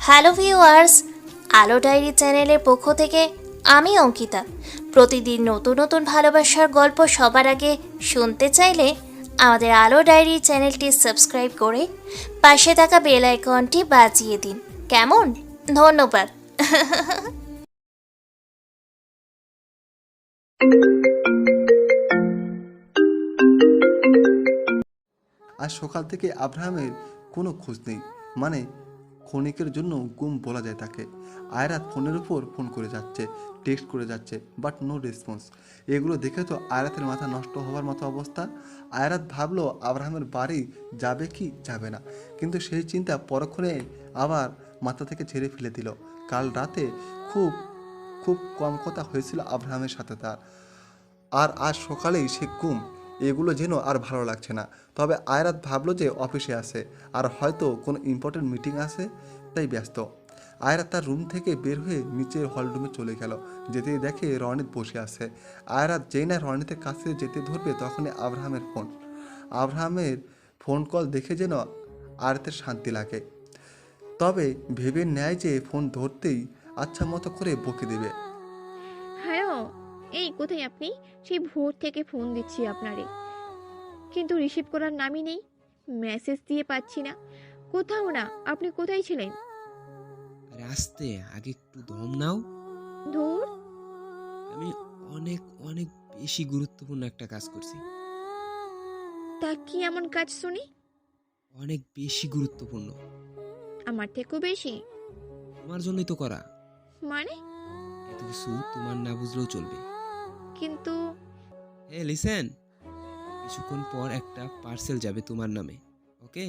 Hello viewers, আলো diary চ্যানেলের পক্ষ থেকে আমি অঙ্কিতা। প্রতিদিন নতুন নতুন ভালোবাসার গল্প সবার আগে শুনতে চাইলে আমাদের আলো ডায়েরি চ্যানেলটি সাবস্ক্রাইব করে পাশে থাকা বেল আইকনটি বাজিয়ে দিন। কেমন? ধন্যবাদ। আজ সকাল থেকে আব্রাহামের কোনো খোঁজ নেই। মানে ক্ষণিকের জন্য গুম বলা যায় তাকে। আয়রাত ফোনের উপর ফোন করে যাচ্ছে, টেক্সট করে যাচ্ছে, বাট নো রেসপন্স। এগুলো দেখে তো আয়রাতের মাথা নষ্ট হওয়ার মতো অবস্থা। আয়রাত ভাবলো আব্রাহামের বাড়ি যাবে কি যাবে না, কিন্তু সেই চিন্তা পরক্ষণে আবার মাথা থেকে ঝেড়ে ফেলে দিল। কাল রাতে খুব খুব কম কথা হয়েছিল আব্রাহামের সাথে তার, আর আজ সকালেই সে ঘুম। এগুলো যেন আর ভালো লাগছে না। তবে আয়রাত ভাবলো যে অফিসে আছে, আর হয়তো কোনো ইম্পর্টেন্ট মিটিং আছে, তাই ব্যস্ত। আয়রাত তার রুম থেকে বের হয়ে নিচের হল রুমে চলে গেল। যেতেই দেখে রনিত বসে আছে। আয়রাত যেই না রনিতের কাছে যেতে ধরবে তখনই আব্রাহামের ফোন। আব্রাহামের ফোন কল দেখে যেন আয়রাতের শান্তি লাগে। তবে ভেবে নেয় যে ফোন ধরতেই আচ্ছা মতো করে বকে দেবে। হ্যালো, এই কোথায় আপনি? সেই ভোর থেকে ফোন দিচ্ছি আপনারে, কিন্তু রিসিভ করার নামই নেই। মেসেজ দিয়ে পাচ্ছি না, কোথাও না। আপনি কোথায় ছিলেন? আরে আস্তে, আগে একটু দম নাও। ধুর। আমি অনেক অনেক বেশি গুরুত্বপূর্ণ একটা কাজ করছি। তা কি এমন কাজ শুনি? অনেক বেশি গুরুত্বপূর্ণ। আমার থেকেও বেশি? তোমার জন্যই তো করা। মানে? এত কিছু তোমার না বুঝলেও চলবে। কিন্তু লিসেন, কিছুক্ষণ পর একটা পার্সেল যাবে তোমার নামে, ওকে?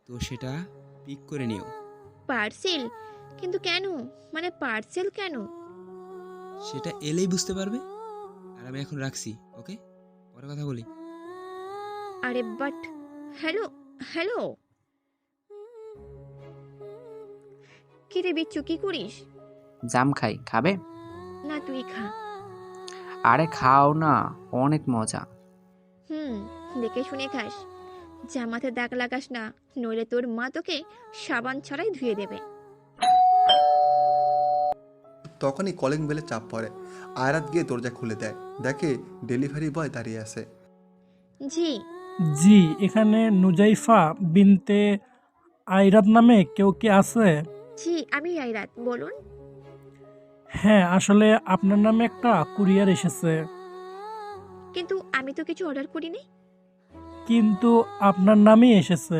তো সেটা পিক করে নিও। পার্সেল? কিন্তু কেন? মানে পার্সেল কেন? সেটা এলেই বুঝতে পারবে। আর আমি এখন রাখছি, ওকে? পরে কথা বলি। আরে বাট, হ্যালো হ্যালো, কি রে বিচ্ছু, কি করিস? জাম খাই, খাবে? না, তুই খা। আরে খাও না, অনেক মজা। হুম, দেখে শুনে খাস। জামাতে দাগ লাগাস না, নইলে তোর মা তোকে সাবান ছাড়াই ধুয়ে দেবে। তখনই কলিং বেলে চাপ পড়ে। আয়রাত গিয়ে দরজা খুলে দেয়। দেখে ডেলিভারি বয় দাঁড়িয়ে আছে। জি। জি, এখানে নুজাইফা বিনতে আইরাত নামে কেউ কি আছে? জি, আমি আইরাত, বলুন। হ্যাঁ, আসলে আপনার নামে একটা কুরিয়ার এসেছে, কিন্তু আমি তো কিছু অর্ডার করিনি। কিন্তু আপনার নামই এসেছে।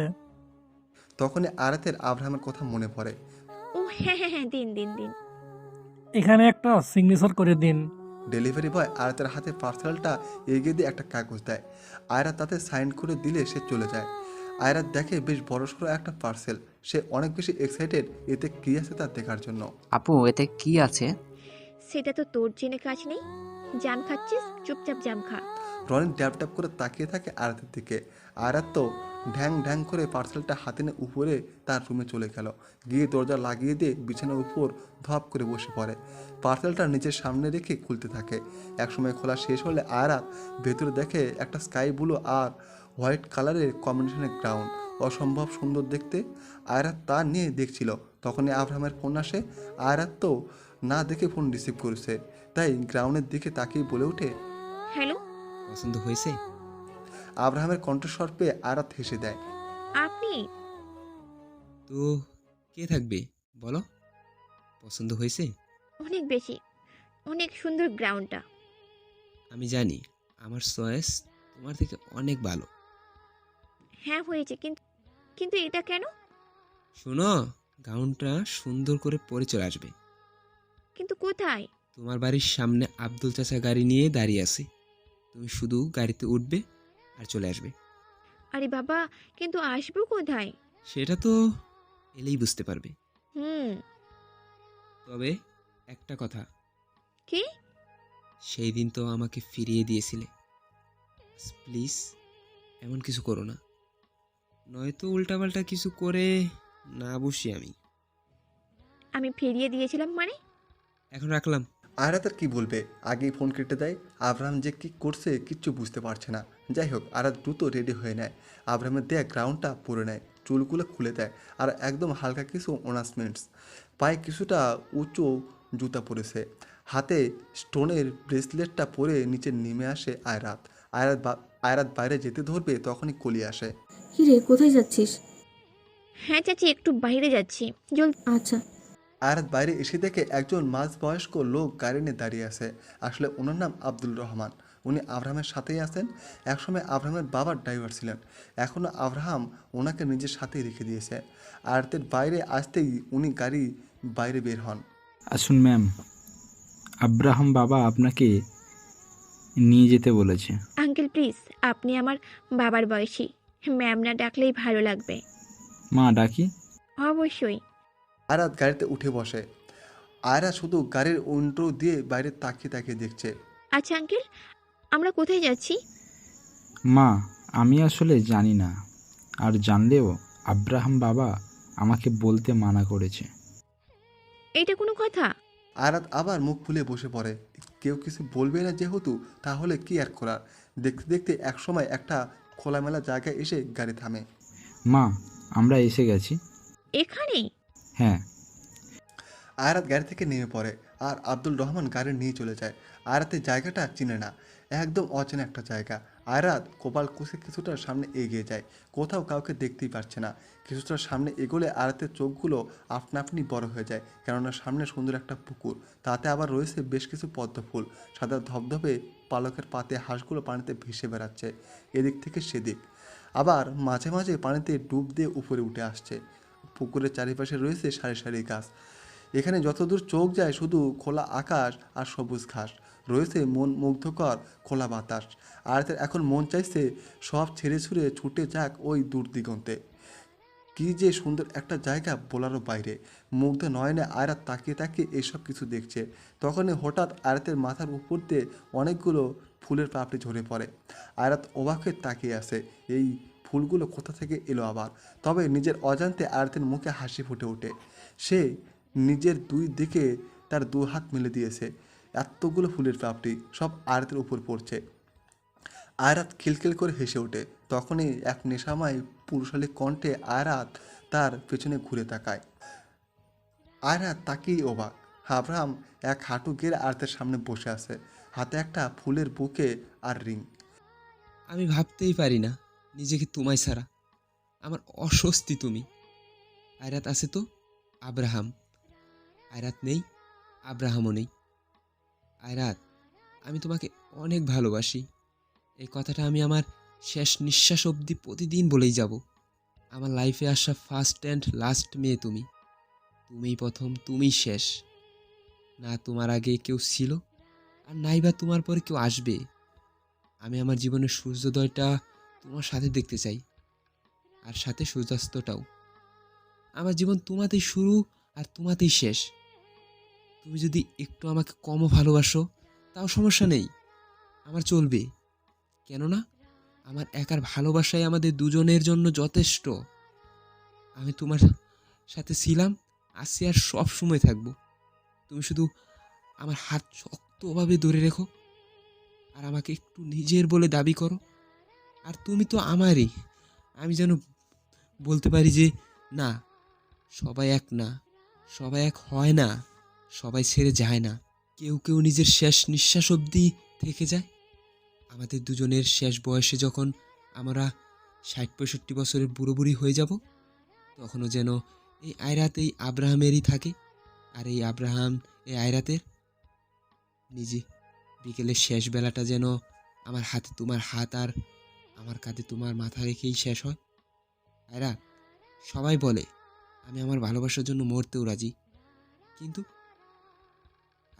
তখনই আয়রাতের আব্রাহামের কথা মনে পড়ে। ও হ্যাঁ হ্যাঁ হ্যাঁ, দিন দিন দিন। এখানে একটা সিগনেচার করে দিন। ডেলিভারি বয় আয়রাতের হাতে পার্সেলটা এগিয়ে দিয়ে একটা কাগজ দেয়। আয়রাত তাতে সাইন করে দিলে সে চলে যায়। আয়রাত দেখে বেশ বড়সড় একটা পার্সেল। সে অনেক বেশি এক্সাইটেড এতে কী আছে তা দেখার জন্য। আপু, এতে কি আছে? সেটা তো তোর জেনে কাজ নেই। জাম খাচ্ছিস, চুপচাপ জাম খা। রনিন ড্যাপ ড্যাপ করে তাকিয়ে থাকে আয়রাতের দিকে। আয়রাত তো ঢ্যাং ঢ্যাং করে পার্সেলটা হাতে নিয়ে উপরে তার রুমে চলে গেল। গিয়ে দরজা লাগিয়ে দিয়ে বিছানার উপর ধপ করে বসে পড়ে। পার্সেলটা নিজের সামনে রেখে খুলতে থাকে। একসময় খোলা শেষ হলে আয়রাত ভেতরে দেখে একটা স্কাই ব্লু আর হোয়াইট কালারের কম্বিনেশনের গ্রাউন্ড। অসম্ভব সুন্দর দেখতে। আয়রাত তা নিয়ে দেখছিল। তখনই আব্রাহামের ফোন আসে। আয়রাত তো না দেখে ফোন রিসিভ করেছে, তাই গ্রাউন্ডের দিকে তাকিয়ে বলে ওঠে, হ্যালো। পছন্দ হয়েছে? আব্রাহামের কণ্ঠস্বর পেয়ে আয়রাত হেসে দেয়। আপনি? তো কে থাকবে বলো? পছন্দ হয়েছে? অনেক বেশি, অনেক সুন্দর গ্রাউন্ডটা। আমি জানি আমার চয়েস তোমার থেকে অনেক ভালো। হ্যাঁ হয়েছে, কিন্তু কিন্তু এটা কেন? শোনো, গাউনটা সুন্দর করে পরে চলে আসবে। কিন্তু কোথায়? তোমার বাড়ির সামনে আব্দুল চাচা গাড়ি নিয়ে দাঁড়িয়ে আছে। তুমি শুধু গাড়িতে উঠবে আর চলে আসবে। আরে বাবা, কিন্তু আসবো কোথায়? সেটা তো এলেই বুঝতে পারবে। হুম। তবে একটা কথা, কি? সেই দিন তো আমাকে ফিরিয়ে দিয়েছিলে। প্লিজ এমন কিছু করো না, নয়তো উল্টাপাল্টা কিছু করে না বসি আমি। আমি ফিরিয়ে দিয়েছিলাম মানে? এখন রাখলাম। আয়রাত আর কি বলবে, আগেই ফোন কেটে দেয়। আব্রাহাম যে কি করছে কিচ্ছু বুঝতে পারছে না। যাই হোক, আয়রাত দ্রুত রেডি হয়ে নেয়। আব্রাহামের দেয়া গ্রাউন্ডটা পরে নেয়। চুলগুলো খুলে দেয় আর একদম হালকা কিছু অনার্সমেন্টস, পায়ে কিছুটা উঁচু জুতা পরেছে, হাতে স্টোনের ব্রেসলেটটা পরে নিচে নেমে আসে আয়রাত। আয়রাত বাইরে যেতে ধরবে তখনই কলি আসে। কিরে কোথায় যাচ্ছিস? হ্যাঁ চাচি, একটু বাইরে যাচ্ছি, জলদি। আচ্ছা। আয়রাত বাইরে এসে দেখে একজন মাঝবয়স্ক লোক গাড়ি নিয়ে দাঁড়িয়ে আছে। আসলে ওনার নাম আব্দুল রহমান। উনি আব্রাহামের সাথেই আছেন। একসময় আব্রাহামের বাবার ড্রাইভার ছিলেন, এখনও আব্রাহাম ওনাকে নিজের সাথেই রেখে দিয়েছে। আয়রাতের বাইরে আসতেই উনি গাড়ি বাইরে বের হন। আসুন ম্যাম, আব্রাহাম বাবা আপনাকে নিয়ে যেতে বলেছে। আঙ্কেল প্লিজ, আপনি আমার বাবার বয়সী, ম্যাম না ডাকলেই ভালো লাগবে। মা ডাকি? অবশ্যই। আয়রাত গাড়িতে উঠে বসে। আয়রা শুধু গাড়ির উইন্ডো দিয়ে বাইরে তাকিয়ে তাকিয়ে দেখছে। আচ্ছা আঙ্কেল, আমরা কোথায় যাচ্ছি? মা আমি আসলে জানি না, আর জানলেও আব্রাহাম বাবা আমাকে বলতে মানা করেছে। এটা কোনো কথা? আয়রাত আবার মুখ ফুলে বসে পড়ে। কেউ কিছু বলবে না যেহেতু, তাহলে কি আর করার। দেখতে দেখতে একসময় একটা খোলামেলা জায়গায় এসে গাড়ি থামে। মা আমরা এসে গেছি। এখানেই? হ্যাঁ। আয়রাত গাড়ি থেকে নেমে পড়ে আর আব্দুল রহমান গাড়ি নিয়ে চলে যায়। আয়রাতের জায়গাটা চিনে না, একদম অচেনা একটা জায়গা। আয়রাত কপাল কুঁচে কিছুটা সামনে এগিয়ে যায়, কোথাও কাউকে দেখতেই পারছে না। কিছুটা সামনে এগোলে আয়রাতের চোখগুলো আপনা আপনি বড় হয়ে যায়, কেননা সামনে সুন্দর একটা পুকুর, তাতে আবার রয়েছে বেশ কিছু পদ্ম ফুল। সাদা ধবধবে পালকের পাতে হাঁসগুলো পানিতে ভেসে বেড়াচ্ছে এদিক থেকে সেদিক, আবার মাঝে মাঝে পানিতে ডুব দিয়ে উপরে উঠে আসছে। পুকুরের চারিপাশে রয়েছে সারি সারি গাছ। এখানে যতদূর চোখ যায় শুধু খোলা আকাশ আর সবুজ ঘাস, রয়েছে মন মুগ্ধকর খোলা বাতাস। আর এখন মন চাইছে সব ছেড়ে ছুড়ে ছুটে যাক ওই দূর দিগন্তে। কী যে সুন্দর একটা জায়গা বলারও বাইরে। মুগ্ধ নয়নে আয়রাত তাকিয়ে তাকিয়ে এইসব কিছু দেখছে। তখনই হঠাৎ আয়রাতের মাথার উপর দিয়ে অনেকগুলো ফুলের পাপড়ি ঝরে পড়ে। আয়রাত অবাক হয়ে তাকিয়ে আছে, এই ফুলগুলো কোথা থেকে এলো আবার। তবে নিজের অজান্তে আয়রাতের মুখে হাসি ফুটে ওঠে। সে নিজের দুই দিকে তার দু হাত মেলে দিয়েছে, এতগুলো ফুলের পাপড়ি সব আয়রাতের উপর পড়ছে। আয়রাত খিলখিল করে হেসে ওঠে। তখনই এক নেশাময় পুরুষালী কণ্ঠে আয়রাত তার পেছনে ঘুরে তাকায়। আয়রাত তাকিয়ে অবাক। আব্রাহাম এক হাঁটু গেড়ে আয়রাতের সামনে বসে আছে, হাতে একটা ফুলের বুকে আর রিং। আমি ভাবতেই পারি না নিজেকে তোমায় ছাড়া। আমার অস্বস্তি তুমি। আয়রাত আছে তো আব্রাহাম, আয়রাত নেই, আব্রাহামও নেই। আয়রাত, আমি তোমাকে অনেক ভালোবাসি। এই কথাটা আমি আমার শেষ নিঃশ্বাস অবধি প্রতিদিন বলেই যাব। আমার লাইফে আসা ফার্স্ট অ্যান্ড লাস্ট মেয়ে তুমি। তুমিই প্রথম, তুমিই শেষ। না তোমার আগে কেউ ছিল, আর নাই বা তোমার পরে কেউ আসবে। আমি আমার জীবনের সূর্যোদয়টা তোমার সাথে দেখতে চাই, আর সাথে সূর্যাস্তটাও। আমার জীবন তোমাতেই শুরু আর তোমাতেই শেষ। তুমি যদি একটু আমাকে কমও ভালোবাসো তাও সমস্যা নেই, আমার চলবে। কেননা আমার একার ভালোবাসাই আমাদের দুজনের জন্য যথেষ্ট। আমি তোমার সাথে ছিলাম, আছি, আর সব সময় থাকবো। তুমি শুধু আমার হাত শক্তভাবে ধরে রেখো, আর আমাকে একটু নিজের বলে দাবি করো। আর তুমি তো আমারই। আমি যেন বলতে পারি যে না, সবাই এক না, সবাই এক হয় না, সবাই ছেড়ে যায় না। কেউ কেউ নিজের শেষ নিঃশ্বাস অবধি থেকে যায়। আমাদের দুজনের শেষ বয়সে যখন আমরা ৬০-৬৫ বছরের বুড়ো বুড়ি হয়ে যাব, তখনও যেন এই আয়রাত এই আব্রাহামেরই থাকে, আর এই আব্রাহাম এই আয়রাতের। নিজে বিকেলের শেষ বেলাটা যেন আমার হাতে তোমার হাত আর আমার কাঁধে তোমার মাথা রেখেই শেষ হয়। আয়রা, সবাই বলে আমি আমার ভালোবাসার জন্য মরতেও রাজি, কিন্তু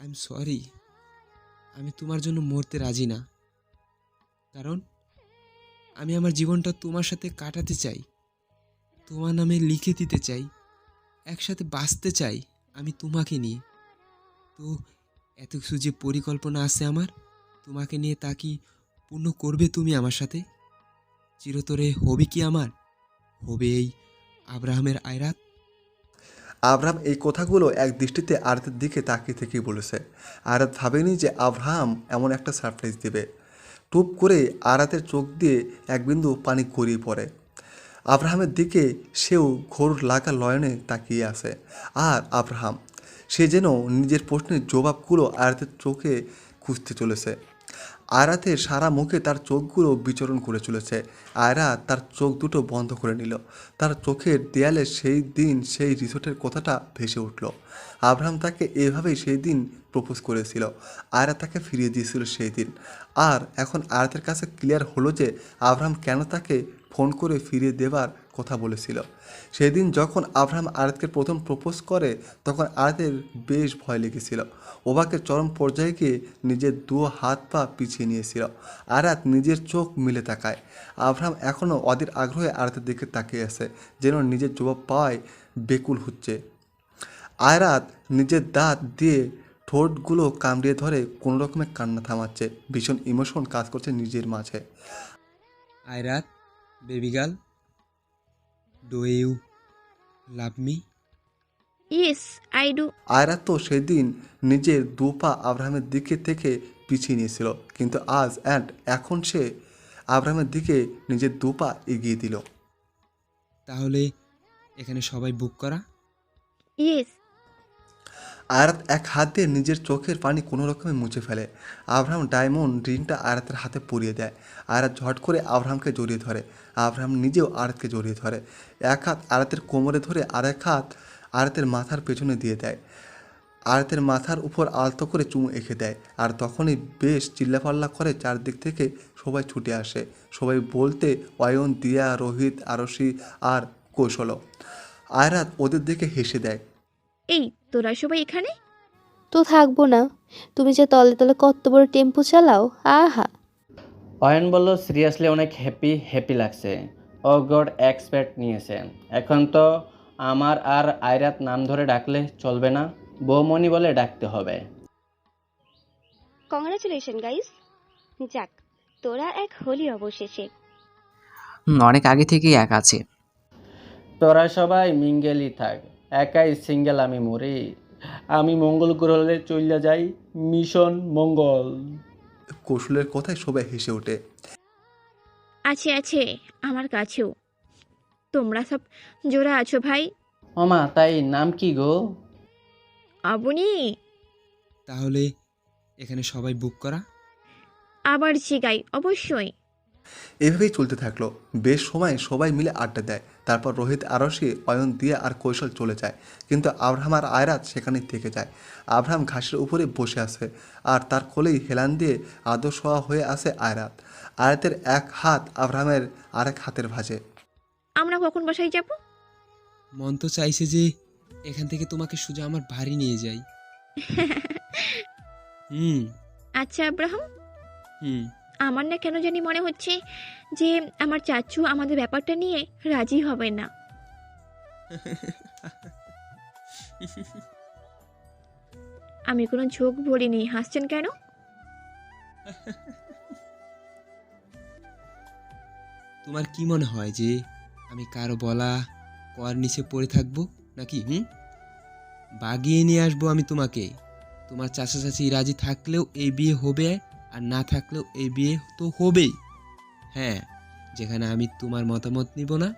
আই এম সরি, আমি তোমার জন্য মরতে রাজি না। কারণ আমি আমার জীবনটা তোমার সাথে কাটাতে চাই, তোমার নামে লিখে দিতে চাই, একসাথে বাঁচতে চাই আমি তোমাকে নিয়ে। তো এত কিছু যে পরিকল্পনা আছে আমার তোমাকে নিয়ে, তা কি পূর্ণ করবে তুমি আমার সাথে? চিরতরে হবে কি আমার? হবে এই আব্রাহামের আয়রাত? আব্রাহাম এই কথাগুলো এক দৃষ্টিতে আয়রাতের দিকে তাকিয়ে থেকেই বলেছে। আয়রাত ভাবেনি যে আব্রাহাম এমন একটা সারপ্রাইজ দেবে। টুপ করে আয়রাতের চোখ দিয়ে এক বিন্দু পানি গড়িয়ে পড়ে। আব্রাহামের দিকে সেও ঘোর লাগা লয়নে তাকিয়ে আছে। আর আব্রাহাম, সে যেন নিজের প্রশ্নের জবাবগুলো আয়াতের চোখে খুঁজতে চলেছে। আয়রাতের সারা মুখে তার চোখগুলো বিচরণ করে চলেছে। আয়রাত তার চোখ দুটো বন্ধ করে নিল। তার চোখের দেয়ালে সেই দিন সেই রিসোর্টের কথাটা ভেসে উঠল। আব্রাহাম তাকে এভাবেই সেই দিন প্রপোজ করেছিল। আয়রাত তাকে ফিরিয়ে দিয়েছিল সেই দিন। আর এখন আয়রাতের কাছে ক্লিয়ার হলো যে আব্রাহাম কেন তাকে ফোন করে ফিরিয়ে দেবার কথা বলেছিল। সেদিন যখন আব্রাহাম আয়াতকে প্রথম প্রপোজ করে তখন আয়াতের বেশ ভয় লেগেছিল। অবাকের চরম পর্যায়ে গিয়ে নিজের দু হাত পা পিছিয়ে নিয়েছিল। আয়াত নিজের চোখ মিলে তাকায়। আব্রাহাম এখনও অধীর আগ্রহে আয়াতের দিকে তাকিয়ে আছে, যেন নিজের জবাব পাওয়ায় বেকুল হচ্ছে। আয়রাত নিজের দাঁত দিয়ে ঠোঁটগুলো কামড়িয়ে ধরে কোনো রকমের কান্না থামাচ্ছে। ভীষণ ইমোশন কাজ করছে নিজের মাঝে। Ayraat, baby girl, do you love me? Yes, I do. Ayraat তো সেদিন নিজের দু পা আব্রাহামের দিকে থেকে পিছিয়ে নিয়েছিল, কিন্তু আজ এখন সে আব্রাহামের দিকে নিজের দু পা এগিয়ে দিল। তাহলে এখানে সবাই বুক করা? ইয়েস। আয়রাত এক হাত দিয়ে নিজের চোখের পানি কোনো রকমে মুছে ফেলে। আব্রাহাম ডায়মন্ড রিংটা আয়রাতের হাতে পরিয়ে দেয়। আয়রাত ঝট করে আব্রাহামকে জড়িয়ে ধরে। আব্রাহাম নিজেও আয়রাতকে জড়িয়ে ধরে। এক হাত আয়রাতের কোমরে ধরে আর এক হাত আয়রাতের মাথার পেছনে দিয়ে দেয়। আয়রাতের মাথার উপর আলতো করে চুমু এঁকে দেয়। আর তখনই বেশ চিল্লাপাল্লা করে চারদিক থেকে সবাই ছুটে আসে। সবাই বলতে অয়ন, দিয়া, রোহিত, আরশি আর কৌশল। আয়রাত ওদের দিকে হেসে দেয়। এই তোরা সবাই এখানে? তো থাকবো না, তুমি যে তলে তলে কত বড় টেম্পো চালাও, আহা। অয়ন বলল, সিরিয়াসলি অনেক হ্যাপি লাগছে। ও গড এক্সপার্ট নিয়েছে। এখন তো আমার আর আয়রাত নাম ধরে ডাকলে চলবে না, বৌমণি বলে ডাকতে হবে। কংগ্রাচুলেশন গাইস, যাক তোরা এক হলি অবশেষে। অনেক আগে থেকেই এক আছে। তোরা সবাই মিঙ্গেলই থাক, একাই সিঙ্গেল আমি মরি। আমি মঙ্গল গ্রহে চলে যাই, মিশন মঙ্গল। কৌশলের কথায় সবাই হেসে ওঠে। আছে আছে আমার কাছেও। তোমরা সব জোড়া আছো ভাই। ওমা, তাই নাম কি গো? আবনি। তাহলে এখানে সবাই বুক করা? আবার জিগাই, অবশ্যই। এভাবেই চলতে থাকলো। বেশ সময় সবাই মিলে আড্ডা দেয়। তারপর রোহিত, আরশি, অয়ন, দিয়া আর কৌশল চলে যায়, কিন্তু আব্রাহাম আর আয়রাত সেখানেই থেকে যায়। আব্রাহাম ঘাসের উপরে বসে আছে আর তার কোলেই হেলান দিয়ে আদর শোয়া হয়ে আছে আয়রাত। আয়রাতের এক হাত আব্রাহামের আরেক হাতের ভাঁজে। আমরা কখন বাসায় যাব? মন তো চাইছে যে এখান থেকে তোমাকে সোজা আমার বাড়ি নিয়ে যাই। হুম আচ্ছা আব্রাহাম, হুম আমার না কেন জানি মনে হচ্ছে যে আমার চাচু আমাদের ব্যাপারটা নিয়ে রাজি হবে না। আমি কোনো চোখ ভরিনি, হাসছেন কেন? তোমার কি মনে হয় যে আমি কারো বলা কর নিচে পড়ে থাকবো নাকি? বাগিয়ে নিয়ে আসবো আমি তোমাকে। তোমার চাচা চাচি রাজি থাকলেও এই বিয়ে হবে, আর না থাকলেও এই বিয়ে তো হবেই। হ্যাঁ, যেখানে আমি তোমার মতামত নিব না,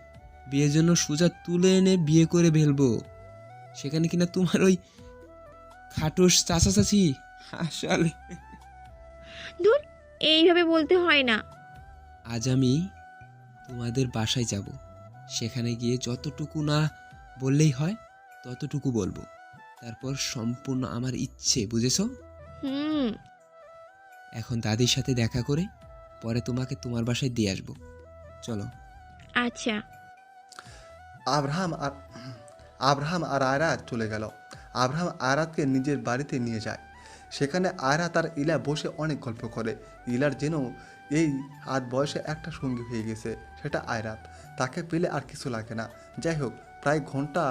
বিয়ের জন্য সোজা তুলে এনে বিয়ে করে ফেলবো, সেখানে কিনা তোমার ওই খাটোস চাচা চাচি আসলে। দূর, এইভাবে বলতে হয় না। আজ আমি তোমাদের বাসায় যাব, সেখানে গিয়ে যতটুকু না বললেই হয় ততটুকু বলবো, তারপর সম্পূর্ণ আমার ইচ্ছে, বুঝেছো? হুম। এখন দাদির সাথে দেখা করে পরে তোমাকে তোমার বাসায় দিয়ে আসবো, চলো। আচ্ছা। আব্রাহাম আর আয়রাত চলে গেল। আব্রাহাম আয়রাতকে নিজের বাড়িতে নিয়ে যায়। সেখানে আয়রাত আর ইলা বসে অনেক গল্প করে। ইলার যেন এই আধ বয়সে একটা সঙ্গী হয়ে গেছে, সেটা আয়রাত। তাকে পেলে আর কিছু লাগে না। যাই হোক, প্রায় ঘন্টা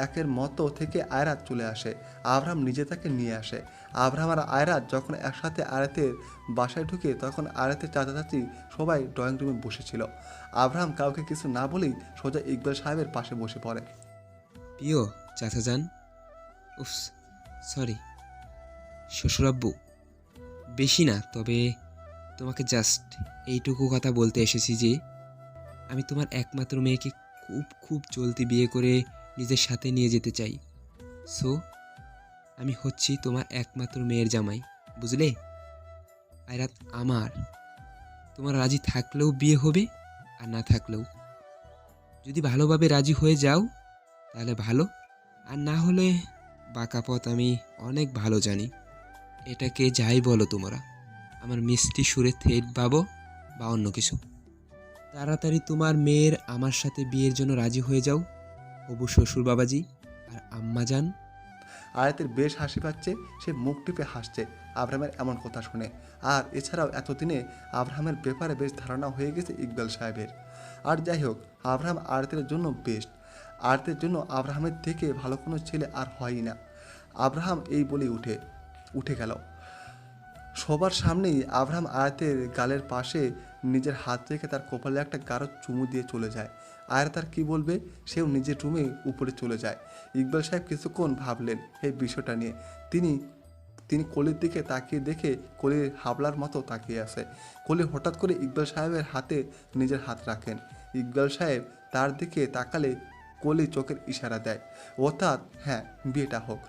একের মতো থেকে আয়রাত চলে আসে। আব্রাহাম নিজে তাকে নিয়ে আসে। আব্রাহাম আর আয়রাত যখন একসাথে আয়রাতের বাসায় ঢুকে তখন আয়রাতের চাচা চাচি সবাই ড্রয়িং রুমে বসেছিল। আব্রাহাম কাউকে কিছু না বলেই সোজা ইকবাল সাহেবের পাশে বসে পড়ে। প্রিয় চাচা যান, উফ সরি শ্বশুরাব্বু, বেশি না, তবে তোমাকে জাস্ট এইটুকু কথা বলতে এসেছি যে আমি তোমার একমাত্র মেয়েকে খুব খুব জলদি বিয়ে করে নিজের সাথে নিয়ে যেতে চাই। সো আমি হচ্ছি তোমার একমাত্র মেয়ের জামাই, বুঝলে? আয়রাত আমার। তোমার রাজি থাকলেও বিয়ে হবে, আর না থাকলেও। যদি ভালোভাবে রাজি হয়ে যাও তাহলে ভালো, আর না হলে বাঁকা পথ আমি অনেক ভালো জানি। এটাকে যাই বলো তোমরা, আমার মিষ্টি সুরে থেট ভাবো বা অন্য কিছু, তাড়াতাড়ি তোমার মেয়ের আমার সাথে বিয়ের জন্য রাজি হয়ে যাও, হবু শ্বশুর বাবাজি আর আম্মা যান। আয়াতের বেশ হাসি পাচ্ছে, সে মুখ টিপে হাসছে আব্রাহামের এমন কথা শুনে। আর এছাড়াও এতদিনে আব্রাহামের ব্যাপারে বেশ ধারণা হয়ে গেছে ইকবাল সাহেবের। আর যাই হোক, আব্রাহাম আয়াতের জন্য বেস্ট। আয়াতের জন্য আব্রাহামের থেকে ভালো কোনো ছেলে আর হয়ই না। আব্রাহাম এই বলেই উঠে গেল। সবার সামনেই আব্রাহাম আয়াতের গালের পাশে নিজের হাত রেখে তার কপালে একটা গাঢ় চুমু দিয়ে চলে যায়। আয়াত আর কি বলবে, সেও নিজের রুমে উপরে চলে যায়। ইকবাল সাহেব কিছুক্ষণ ভাবলেন এই বিষয়টা নিয়ে। তিনি কলির দিকে তাকিয়ে দেখে কলি হাবলার মতো তাকিয়ে আছে। কলি হঠাৎ করে ইকবাল সাহেবের হাতে নিজের হাত রাখেন। ইকবাল সাহেব তার দিকে তাকালে কলি চোখের ইশারা দেয়, অর্থাৎ হ্যাঁ, বিয়েটা হোক।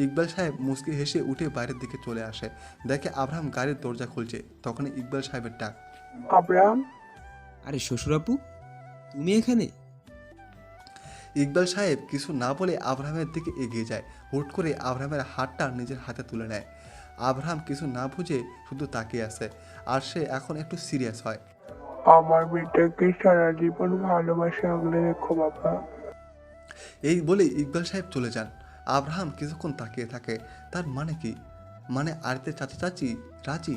ইকবাল সাহেব মুচকি হেসে উঠে বাইরের দিকে চলে আসে। দেখে আব্রাহাম গাড়ির দরজা খুলছে। তখনই ইকবাল সাহেবের ডাক, আব্রাহাম। আরে শ্বশুর আপু, তুমি এখানে? ইকবাল সাহেব কিছু না বলে আব্রাহামের দিকে এগিয়ে যায়। হুট করে আব্রাহামের হাতটা নিজের হাতে তুলে নেয়। আব্রাহাম কিছু না বুঝে শুধু তাকিয়ে আছে, আর সে এখন একটু সিরিয়াস হয়। আমার মেয়েটাকে সারা জীবন ভালোবাসা আগলে রেখো বাবা। এই বলে ইকবাল সাহেব চলে যান। আব্রাহাম কিছুক্ষণ তাকিয়ে থাকে। তার মানে কি? মানে আরিতের চাচা চাচি রাজি?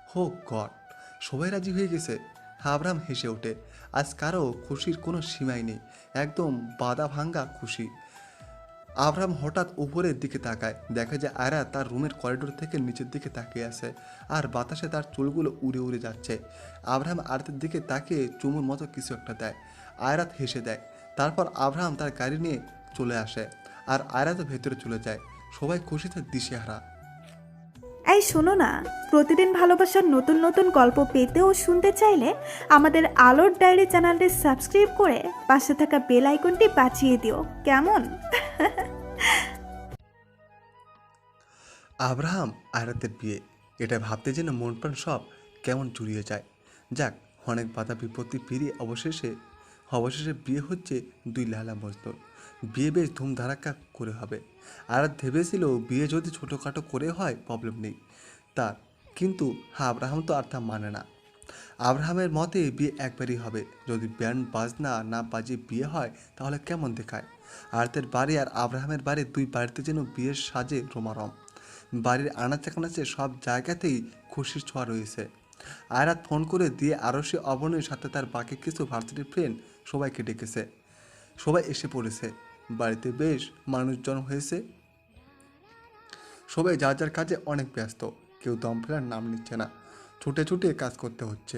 হো গড, সবাই রাজি হয়ে গেছে। আব্রাহাম হেসে ওঠে। আজ কারো খুশির কোনো সীমাই নেই, একদম বাদা ভাঙ্গা খুশি। আব্রাহাম হঠাৎ উপরের দিকে তাকায়, দেখে যে আয়রা তার রুমের করিডোর থেকে নিচের দিকে তাকিয়ে আছে, আর বাতাসে তার চুলগুলো উড়ে উড়ে যাচ্ছে। আব্রাহাম আয়রাতের দিকে তাকিয়ে চুমুর মতো কিছু একটা দেয়। আয়রাত হেসে দেয়। তারপর আব্রাহাম তার গাড়ি নিয়ে চলে আসে, আর আয়রাত ভেতরে চলে যায়। সবাই খুশিতে দিশেহারা। এই শোনো না, প্রতিদিন ভালোবাসার নতুন নতুন গল্প পেতে ও শুনতে চাইলে আমাদের আলোর ডায়েরি চ্যানেলটি সাবস্ক্রাইব করে পাশে থাকা বেল আইকনটি বাজিয়ে দিও, কেমন? আব্রাহাম আয়রাতের বিয়ে, এটা ভাবতে যেন মন প্রাণ সব কেমন জুড়িয়ে যায়। যাক, অনেক বাধা বিপত্তি পেরিয়ে অবশেষে বিয়ে হচ্ছে দুই লালা মজনুর। বিয়ে বেশ ধুমধারাক্কা করে হবে। আয়রাত ভেবেছিল বিয়ে যদি ছোটোখাটো করে হয় প্রবলেম নেই তার, কিন্তু আব্রাহাম তো আর তা মানে না। আব্রাহামের মতে বিয়ে একবারই হবে। যদি ব্যান্ড বাজনা না বাজিয়ে বিয়ে হয় তাহলে কেমন দেখায়? আয়াতের বাড়ি আর আব্রাহামের বাড়ি, দুই বাড়িতে যেন বিয়ের সাজে রোমারম। বাড়ির আনাচে কানাচে সব জায়গাতেই খুশির ছোঁয়া রয়েছে। আয়রাত ফোন করে দিয়ে আরশি অবনীর সাথে তার বাকি কিছু ভার্সিটি ফ্রেন্ড সবাইকে ডেকেছে। সবাই এসে পড়েছে। বাড়িতে বেশ মানুষজন হয়েছে। সবাই যার যার কাজে অনেক ব্যস্ত, কেউ দম ফেলার নাম নিচ্ছে না, ছুটে ছুটে কাজ করতে হচ্ছে।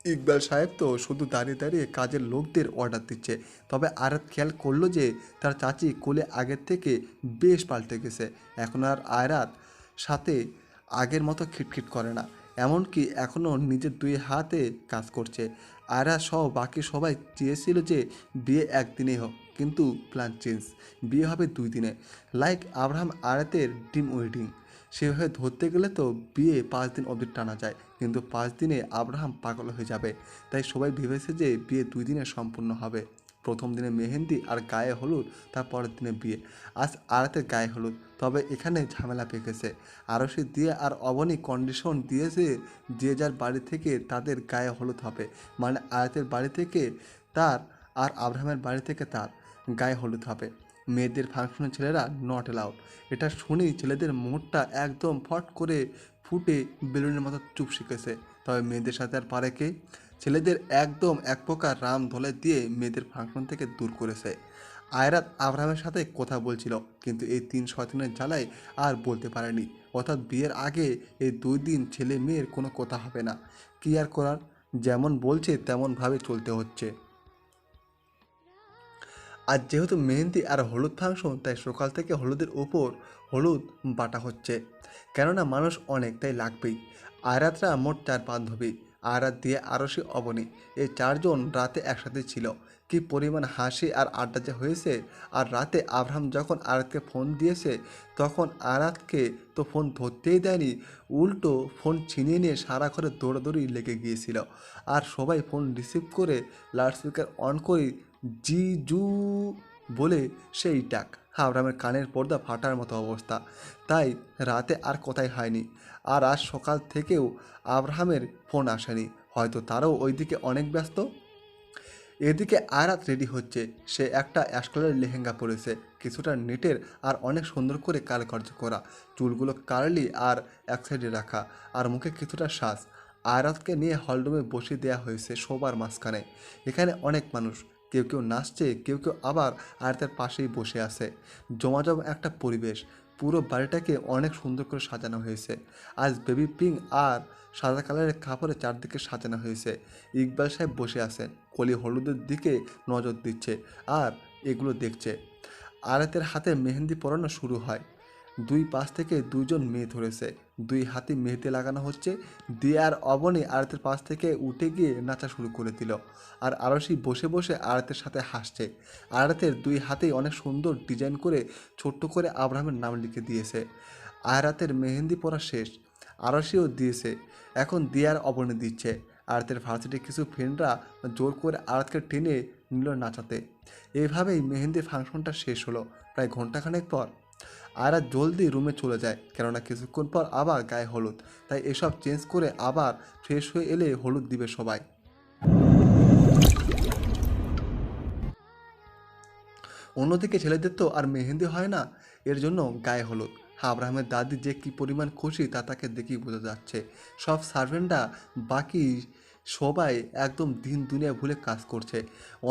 ইকবাল সাহেব তো শুধু দাঁড়িয়ে দাঁড়িয়ে কাজের লোকদের অর্ডার দিচ্ছে। তবে আয়রাত খেয়াল করলো যে তার চাচি কোলে আগের থেকে বেশ পাল্টে গেছে। এখন আর আয়রাত সাথে আগের মতো খিটখিট করে না, এমনকি এখনও নিজের দুই হাতে কাজ করছে। আয়রা সহ বাকি সবাই চেয়েছিল যে বিয়ে একদিনেই হোক, কিন্তু প্ল্যান চেঞ্জ, বিয়ে হবে 2 দিনে। লাইক আব্রাহাম আয়রাতের ড্রিম ওয়েডিং। সেভাবে ধরতে গেলে তো বিয়ে 5 দিন অবধি টানা যায়, কিন্তু 5 দিনে আব্রাহাম পাগল হয়ে যাবে। তাই সবাই ভেবেছে যে বিয়ে 2 দিনে সম্পূর্ণ হবে। প্রথম দিনে মেহেন্দি আর গায়ে হলুদ, তার পরের দিনে বিয়ে। আজ আয়রাতের গায়ে হলুদ, তবে এখানে ঝামেলা পেকেছে। আরশি দিয়ে আর অবনী কন্ডিশন দিয়েছে যে যার বাড়ি থেকে তাদের গায়ে হলুদ হবে, মানে আয়রাতের বাড়ি থেকে তার আর আব্রাহামের বাড়ি থেকে তার গায়ে হলুদ হবে। মেয়েদের ফাংশনে ছেলেরা নট অ্যালাউড। এটা শুনেই ছেলেদের মুডটা একদম ফট করে ফুটে বেলুনের মতো চুপ শিখেছে। তবে মেয়েদের সাথে আর পারে কে? ছেলেদের একদম এক প্রকার রাম ধলে দিয়ে মেয়েদের ফাংশন থেকে দূর করেছে। আয়রাত আব্রাহামের সাথে কথা বলছিল, কিন্তু এই 3 শয়তানের জ্বালায় আর বলতে পারেনি। অর্থাৎ বিয়ের আগে এই 2 দিন ছেলে মেয়ের কোনো কথা হবে না। কি আর করার, যেমন বলছে তেমনভাবে চলতে হচ্ছে। আর যেহেতু মেহেন্দি আর হলুদ ফাংশন, তাই সকাল থেকে হলুদের ওপর হলুদ বাটা হচ্ছে। কেননা মানুষ অনেক, তাই লাগবেই। আয়রাতরা মোট 4 বান্ধবী। আয়রাত, দিয়া, আরশি, অবনী এই চারজন রাতে একসাথে ছিল। কি পরিমাণ হাসি আর আড্ডা যে হয়েছে। আর রাতে আব্রাহাম যখন আয়রাতকে ফোন দিয়েছে তখন আয়রাতকে তো ফোন ধরতেই দেয়নি, উল্টো ফোন ছিনিয়ে নিয়ে সারা ঘরে দৌড়াদৌড়ি লেগে গিয়েছিল। আর সবাই ফোন রিসিভ করে লাউডস্পিকার অন করে জিজু বলে সেই ডাক। আব্রাহামের কানের পর্দা ফাটার মতো অবস্থা। তাই রাতে আর কথাই হয়নি। আর আজ সকাল থেকেও আব্রাহামের ফোন আসেনি, হয়তো তারাও ওইদিকে অনেক ব্যস্ত। এদিকে আয়রাত রেডি হচ্ছে। সে একটা অ্যাশ কালারের লেহেঙ্গা পরেছে, কিছুটা নেটের আর অনেক সুন্দর করে কারুকার্য করা, চুলগুলো কার্লি আর এক সাইডে রাখা, আর মুখে কিছুটা শ্বাস। আয়রাতকে নিয়ে হলরুমে বসিয়ে দেওয়া হয়েছে সবার মাঝখানে। এখানে অনেক মানুষ, কেউ কেউ নাচছে, কেউ কেউ আবার আয়রাতের পাশেই বসে আছে। জমাজম একটা পরিবেশ। পুরো বাড়িটাকে অনেক সুন্দর করে সাজানো হয়েছে। আজ বেবি পিঙ্ক আর সাদা কালারের কাপড়ে চারদিকে সাজানো হয়েছে। ইকবাল সাহেব বসে আছেন, কলি হলুদের দিকে নজর দিচ্ছে আর এগুলো দেখছে। আয়রাতের হাতে মেহেন্দি পরানো শুরু হয়। দুই পাশ থেকে দুইজন মেয়ে ধরেছে, দুই হাতে মেহেদি লাগানো হচ্ছে। দিয়া আর অবনী আয়রাতের পাশ থেকে উঠে গিয়ে নাচা শুরু করে দিল। আর আরশি বসে বসে আয়রাতের সাথে হাসছে। আয়রাতের দুই হাতেই অনেক সুন্দর ডিজাইন করে ছোট্ট করে আব্রাহামের নাম লিখে দিয়েছে। আয়রাতের মেহেন্দি পরা শেষ, আরশিও দিয়েছে, এখন দিয়ার অবনী দিচ্ছে। আয়রাতের ভার্সিটির কিছু ফ্রেন্ডরা জোর করে আয়রাতকে টেনে নিল নাচাতে। এইভাবেই মেহেন্দি ফাংশনটা শেষ হলো। প্রায় ঘন্টাখানেক পর আয়রাত জলদি রুমে চলে যায়, কেননা কিছুক্ষণ পর আবার গায়ে হলুদ। তাই এসব চেঞ্জ করে আবার ফ্রেশ হয়ে এলে হলুদ দিবে সবাই। অন্যদিকে ছেলেদের তো আর মেহেন্দি হয় না, এর জন্য গায়ে হলুদ। আব্রাহামের দাদি যে কি পরিমাণ খুশি তা তাকে দেখেই বোঝা যাচ্ছে। সব সার্ভেন্টরা বাকি সবাই একদম দিন দুনিয়া ভুলে কাজ করছে।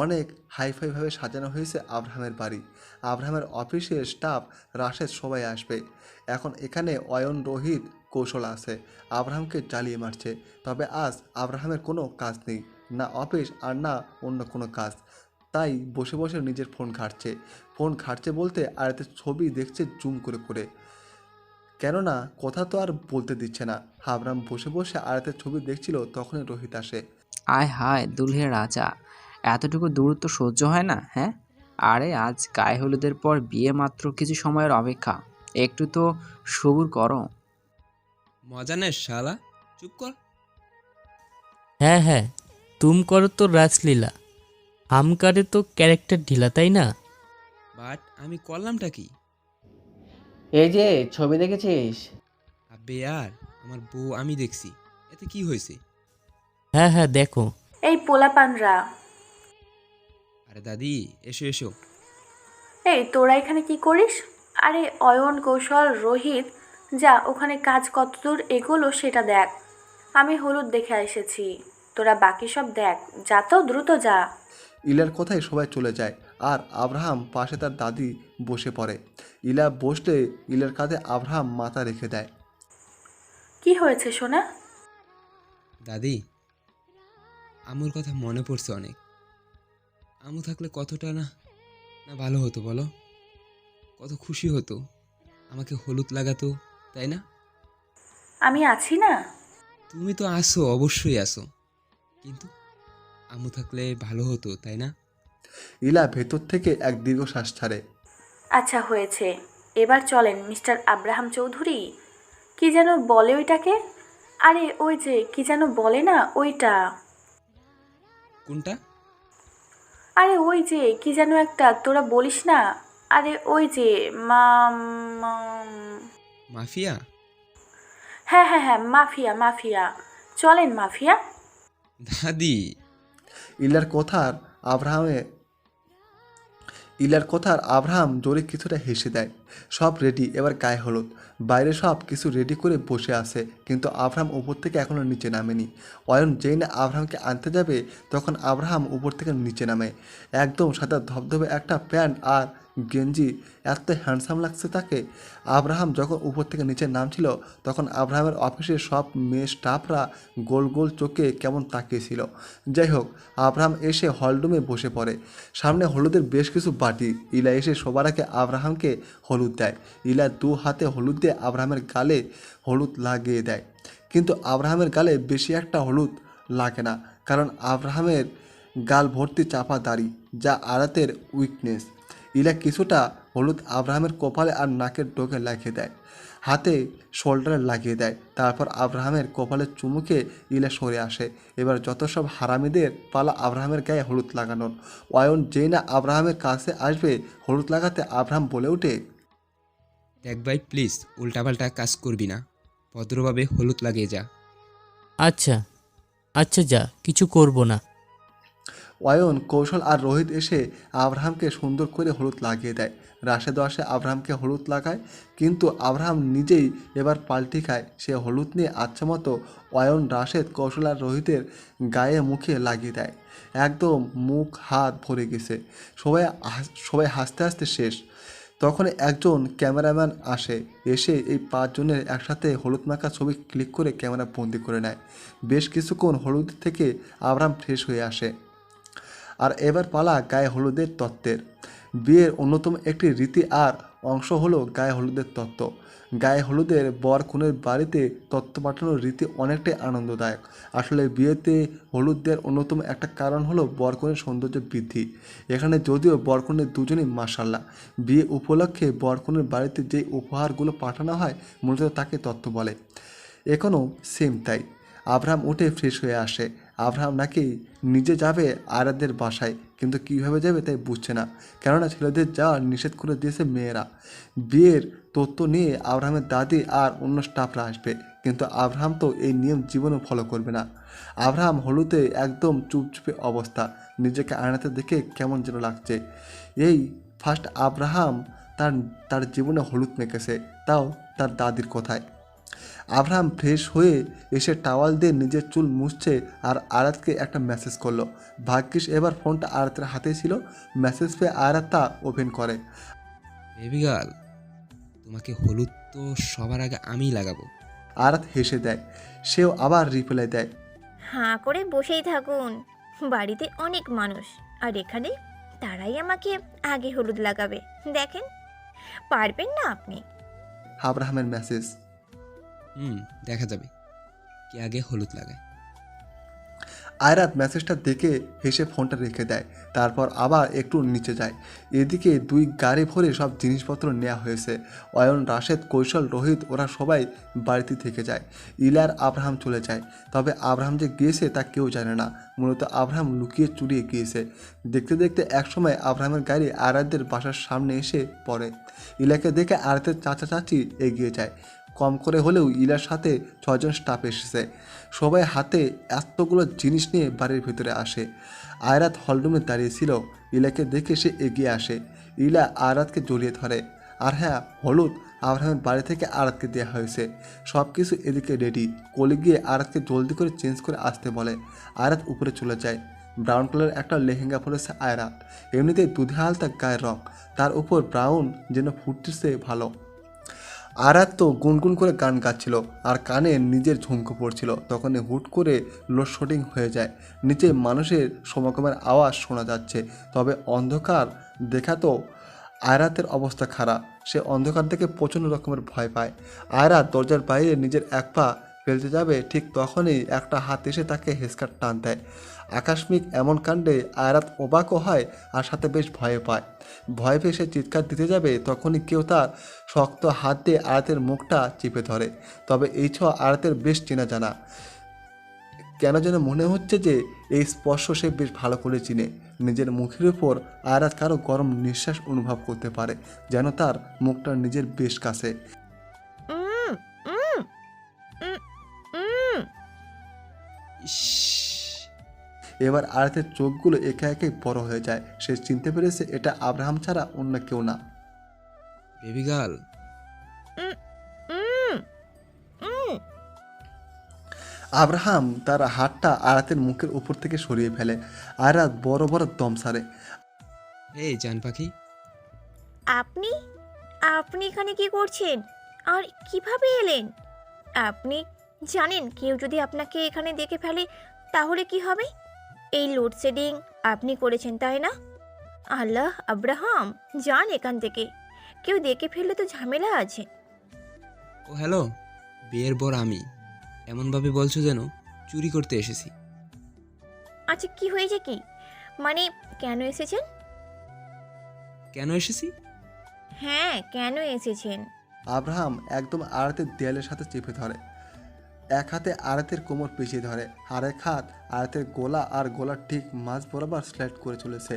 অনেক হাইফাইভাবে সাজানো হয়েছে আব্রাহামের বাড়ি। আব্রাহামের অফিসের স্টাফ, রাশেদ সবাই আসবে। এখন এখানে অয়ন, রোহিত, কৌশল আছে, আব্রাহামকে জ্বালিয়ে মারছে। তবে আজ আব্রাহামের কোনো কাজ নেই, না অফিস আর না অন্য কোনো কাজ। তাই বসে বসে নিজের ফোন ঘাঁটছে বলতে আয়রাতের ছবি দেখছে জুম করে করে, কেননা কথা তো আর বলতে দিচ্ছে না। আব্রাহাম বসে বসে আয়রাতের ছবি দেখছিল, তখনই রোহিত আসে। আয় হায় দুলহে রাজা, এতটুকু দূরত্ব সহ্য হয় না? হ্যাঁ, আরে আজ গায়ে হলুদের পর বিয়ে মাত্র কিছু সময়ের অপেক্ষা, একটু তো সবুর করো। মজা নেস শালা, চুপ কর। হ্যাঁ হ্যাঁ, তুম করো তো রাজলীলা, হাম করে তো ক্যারেক্টার ঢিলা, তাই না? বাট আমি করলামটা কি? এই যে ছবি দেখেছিস? আবে আর আমার বউ আমি দেখছি, এতে কি হয়েছে? হ্যাঁ হ্যাঁ দেখো। এই পোলাপানরা, আরে দাদি এসো এসো। এই তোরা এখানে কি করিস? আরে অয়ন, কৌশল, রোহিত, যা ওখানে কাজ কতদূর এগোলো সেটা দেখ। আমি হলুদ দেখে এসেছি, তোরা বাকি সব দেখ। যা তো, দ্রুত যা। ইলার কথায় সবাই চলে যায় আর আব্রাহাম পাশে তার দাদি বসে পড়ে। ইলা বসলে ইলার কাঁধে আব্রাহাম মাথা রেখে দেয়। কি হয়েছে সোনা? দাদি, আমুর কথা মনে পড়ছে অনেক। আমু থাকলে কতটা না না ভালো হতো বলো, কত খুশি হতো, আমাকে হলুদ লাগাতো, তাই না? আমি আছি না? তুমি তো আসো, অবশ্যই আসো, কিন্তু আমু থাকলে ভালো হতো, তাই না? ইলা ভেতর থেকে এক দীর্ঘশ্বাস ছাড়ে। আচ্ছা হয়েছে, এবার চলেন মিস্টার আব্রাহাম চৌধুরী। কি যেন বলে ওইটাকে? আরে ওই যে কি যেন বলে না ওইটা? কোনটা? আরে ওই যে কি যেন একটা, তোরা বলিস না? আরে ওই যে মাফিয়া? হ্যাঁ হ্যাঁ হ্যাঁ, মাফিয়া মাফিয়া। চলেন মাফিয়া। দাদি, ইলার কথার আব্রাহাম জোরে কিছুটা হেসে দেয়। সব রেডি, এবার গায়ে হলুদ। বাইরে সব কিছু রেডি করে বসে আছে, কিন্তু আব্রাহাম উপর থেকে এখনও নিচে নামেনি। অয়ন যেই না আব্রাহামকে আনতে যাবে তখন আব্রাহাম উপর থেকে নিচে নামে। একদম সাদা ধবধবে একটা প্যান্ট আর গেঞ্জি, এত হ্যান্ডসাম লাগছে তাকে। আব্রাহাম যখন উপর থেকে নিচে নামছিল তখন আব্রাহামের অফিসের সব মেয়ে স্টাফরা গোল গোল চোখে কেমন তাকিয়েছিল। যাই হোক, আব্রাহাম এসে হলরুমে বসে পড়ে। সামনে হলুদের বেশ কিছু বাটি। ইলা এসে সবার আগে আব্রাহামকে হলুদ দেয়। ইলা দু হাতে হলুদ দিয়ে আব্রাহামের গালে হলুদ লাগিয়ে দেয়, কিন্তু আব্রাহামের গালে বেশি একটা হলুদ লাগে না, কারণ আব্রাহামের গাল ভর্তি চাপা দাড়ি, যা আয়ারাতের উইকনেস। ইলা কিছুটা হলুদ আব্রাহামের কপালে আর নাকের ডোকে লাগিয়ে দেয়, হাতে শোল্ডারে লাগিয়ে দেয়। তারপর আব্রাহামের কপালে চুমুকে ইলা সরে আসে। এবার যত সব হারামিদের পালা আব্রাহামের গায়ে হলুদ লাগানোর। অয়ন যেই না আব্রাহামের কাছে আসবে হলুদ লাগাতে, আব্রাহাম বলে ওঠে, দেখ ভাই প্লিজ উল্টাপাল্টা কাজ করবি না, ভদ্রভাবে হলুদ লাগিয়ে যা। আচ্ছা আচ্ছা, যা, কিছু করব না। অয়ন, কৌশল আর রোহিত এসে আব্রাহামকে সুন্দর করে হলুদ লাগিয়ে দেয়। রাশেদ আসে আব্রাহামকে হলুদ লাগায়, কিন্তু আব্রাহাম নিজেই এবার পাল্টি খায়। সে হলুদ নিয়ে আচ্ছা মতো অয়ন, রাশেদ, কৌশল আর রোহিতের গায়ে মুখে লাগিয়ে দেয়। একদম মুখ হাত ভরে গেছে। সবাই হাসতে হাসতে শেষ। তখন একজন ক্যামেরাম্যান আসে, এসে এই 5 জনের একসাথে হলুদ মাখা ছবি ক্লিক করে ক্যামেরা বন্দি করে নেয়। বেশ কিছুক্ষণ হলুদ থেকে আব্রাহাম ফ্রেশ হয়ে আসে। আর এবার পালা গায়ে হলুদের তত্ত্বের। বিয়ের অন্যতম একটি রীতি আর অংশ হলো গায়ে হলুদের তত্ত্ব। গায়ে হলুদের বর কনের বাড়িতে তত্ত্ব পাঠানোর রীতি অনেকটাই আনন্দদায়ক। আসলে বিয়েতে হলুদ দেওয়ার অন্যতম একটা কারণ হলো বর কনের সৌন্দর্য বৃদ্ধি। এখানে যদিও বর কনের দুজনেই মাশাআল্লাহ, বিয়ে উপলক্ষে বর কনের বাড়িতে যেই উপহারগুলো পাঠানো হয় মূলত তাকে তত্ত্ব বলে। এখনও সেম তাই। আব্রাহাম উঠে ফ্রেশ হয়ে আসে। আব্রাহাম নাকি নিজে যাবে আয়ারাদের বাসায়, কিন্তু কীভাবে যাবে তাই বুঝছে না, কেননা ছেলেদের যাওয়া নিষেধ করে দিয়েছে মেয়েরা। বিয়ের তথ্য নিয়ে আব্রাহামের দাদি আর অন্য স্টাফরা আসবে, কিন্তু আব্রাহাম তো এই নিয়ম জীবনও ফলো করবে না। আব্রাহাম হলুদে একদম চুপচুপে অবস্থা, নিজেকে আয়নাতে দেখে কেমন যেন লাগছে। এই ফার্স্ট আব্রাহাম তার জীবনে হলুদ মেখেছে, তাও তার দাদির কথায়। আব্রাহাম ফ্রেশ হয়ে এসে টাওয়াল দিয়ে নিজের চুল মুছছে আর আয়ারাতকে একটা মেসেজ করলো। ভাগ্যিস এবার ফোনটা আয়ারাতের হাতে ছিল। মেসেজ পেয়ে আয়ারাত তা ওপেন করে। বেবি গার্ল, তোমাকে হলুদ তো সবার আগে আমিই লাগাবো। আয়ারাত হেসে দেয়। সেও আবার রিপ্লাই দেয়, হাঁ করে বসেই থাকুন, বাড়িতে অনেক মানুষ, আর এখানে তারাই আমাকে আগে হলুদ লাগাবে, দেখেন পারবেন না আপনি। আব্রাহামের মেসেজ। দেখা যাবে কে আগে হলুদ লাগায়। আয়রাত মেসেজটা দেখে হেসে ফোনটা রেখে দেয়। তারপর আবার একটু নিচে যায়। এদিকে 2 গাড়ি ভরে সব জিনিসপত্র নেওয়া হয়েছে। অয়ন, রাশেদ, কৌশল, রোহিত ওরা সবাই বাড়িতে থেকে যায়। ইলার আব্রাহাম চলে যায়। তবে আব্রাহাম যে গিয়েছে তা কেউ জানে না। মূলত আব্রাহাম লুকিয়ে চুরিয়ে গিয়েছে। দেখতে দেখতে একসময় আব্রাহামের গাড়ি আয়ারাতদের বাসার সামনে এসে পড়ে। ইলাকে দেখে আয়ারাতের চাচা চাচি এগিয়ে যায়। কম করে হলেও ইলার সাথে 6 জন স্টাফ এসেছে। সবাই হাতে এতগুলো জিনিস নিয়ে বাড়ির ভিতরে আসে। আয়ারাত হলরুমে দাঁড়িয়েছিল। ইলাকে দেখে সে এগিয়ে আসে। ইলা আয়ারাতকে জড়িয়ে ধরে। আর হ্যাঁ, হলুদ আব্রাহামের বাড়ি থেকে আয়ারাতকে দেওয়া হয়েছে। সব কিছু এদিকে রেডি। কোলে গিয়ে আয়ারাতকে জলদি করে চেঞ্জ করে আসতে বলে। আয়ারাত উপরে চলে যায়। ব্রাউন কালারের একটা লেহেঙ্গা পরেছে আয়ারাত। এমনিতেই দুধে হালতা গায়ের রং, তার উপর ব্রাউন যেন ফুটতেছে ভালো। আয়ারাত তো গুনগুন করে গান গাচ্ছিল আর কানে নিজের ঝুমকো পড়ছিল। তখনই হুট করে লোডশেডিং হয়ে যায়। নিচে মানুষের সমাগমের আওয়াজ শোনা যাচ্ছে। তবে অন্ধকার দেখা তো আয়ারাতের অবস্থা খারাপ। সে অন্ধকার দেখে প্রচণ্ড রকমের ভয় পায়। আয়ারাত দরজার বাইরে নিজের এক পা ফেলতে যাবে, ঠিক তখনই একটা হাত এসে তাকে হেসকার টান দেয়। আকস্মিক এমন কাণ্ডে আয়ারাত অবাকও হয় আর সাথে বেশ ভয় পায়। ভয় পেয়ে সে চিৎকার দিতে যাবে, তখনই কেউ তার শক্ত হাত দিয়ে আয়ারাতের মুখটা চেপে ধরে। তবে এই ছোঁয়া আয়ারাতের বেশ চেনা জানা। কেন যেন মনে হচ্ছে যে এই স্পর্শ সে বেশ ভালো করে চিনে। নিজের মুখের উপর আয়ারাত কারো গরম নিঃশ্বাস অনুভব করতে পারে, যেন তার মুখটা নিজের বেশ কাছে। এবার আয়ারাতের চোখগুলো একে একে বড় হয়ে যায়। সে চিনতে পেরেছে এটা আব্রাহাম ছাড়া অন্য কেউ না। বেবি গার্ল, আব্রাহাম তার হাতটা আয়ারাতের মুখের উপর থেকে সরিয়ে ফেলে। আয়ারাত বড় বড় দম সারে। এই জান পাখি, আপনি আপনি এখানে কি করছেন আর কিভাবে এলেন? আপনি জানেন কেউ যদি আপনাকে এখানে দেখে ফেলে তাহলে কি হবে? এই লোডশেডিং আপনি করেছেন তাই না? আল্লাহ, আব্রাহাম যান এখান থেকে, কেউ দেখে ফেললে তো ঝামেলা আছে। ও হ্যালো, বিয়ের বর আমি, এমনভাবে বলছো যেন চুরি করতে এসেছি। আচ্ছা কি হয়েছে কি, মানে কেন এসেছেন? কেন এসেছি? হ্যাঁ কেন এসেছেন? আব্রাহাম একদম আয়াতের দেয়ালের সাথে চেপে ধরে, এক হাতে আয়াতের কোমর পেঁচিয়ে ধরে, আর এক হাত আয়াতের গোলা আর গোলার ঠিক মাঝ বরাবর স্লাইড করে চলেছে।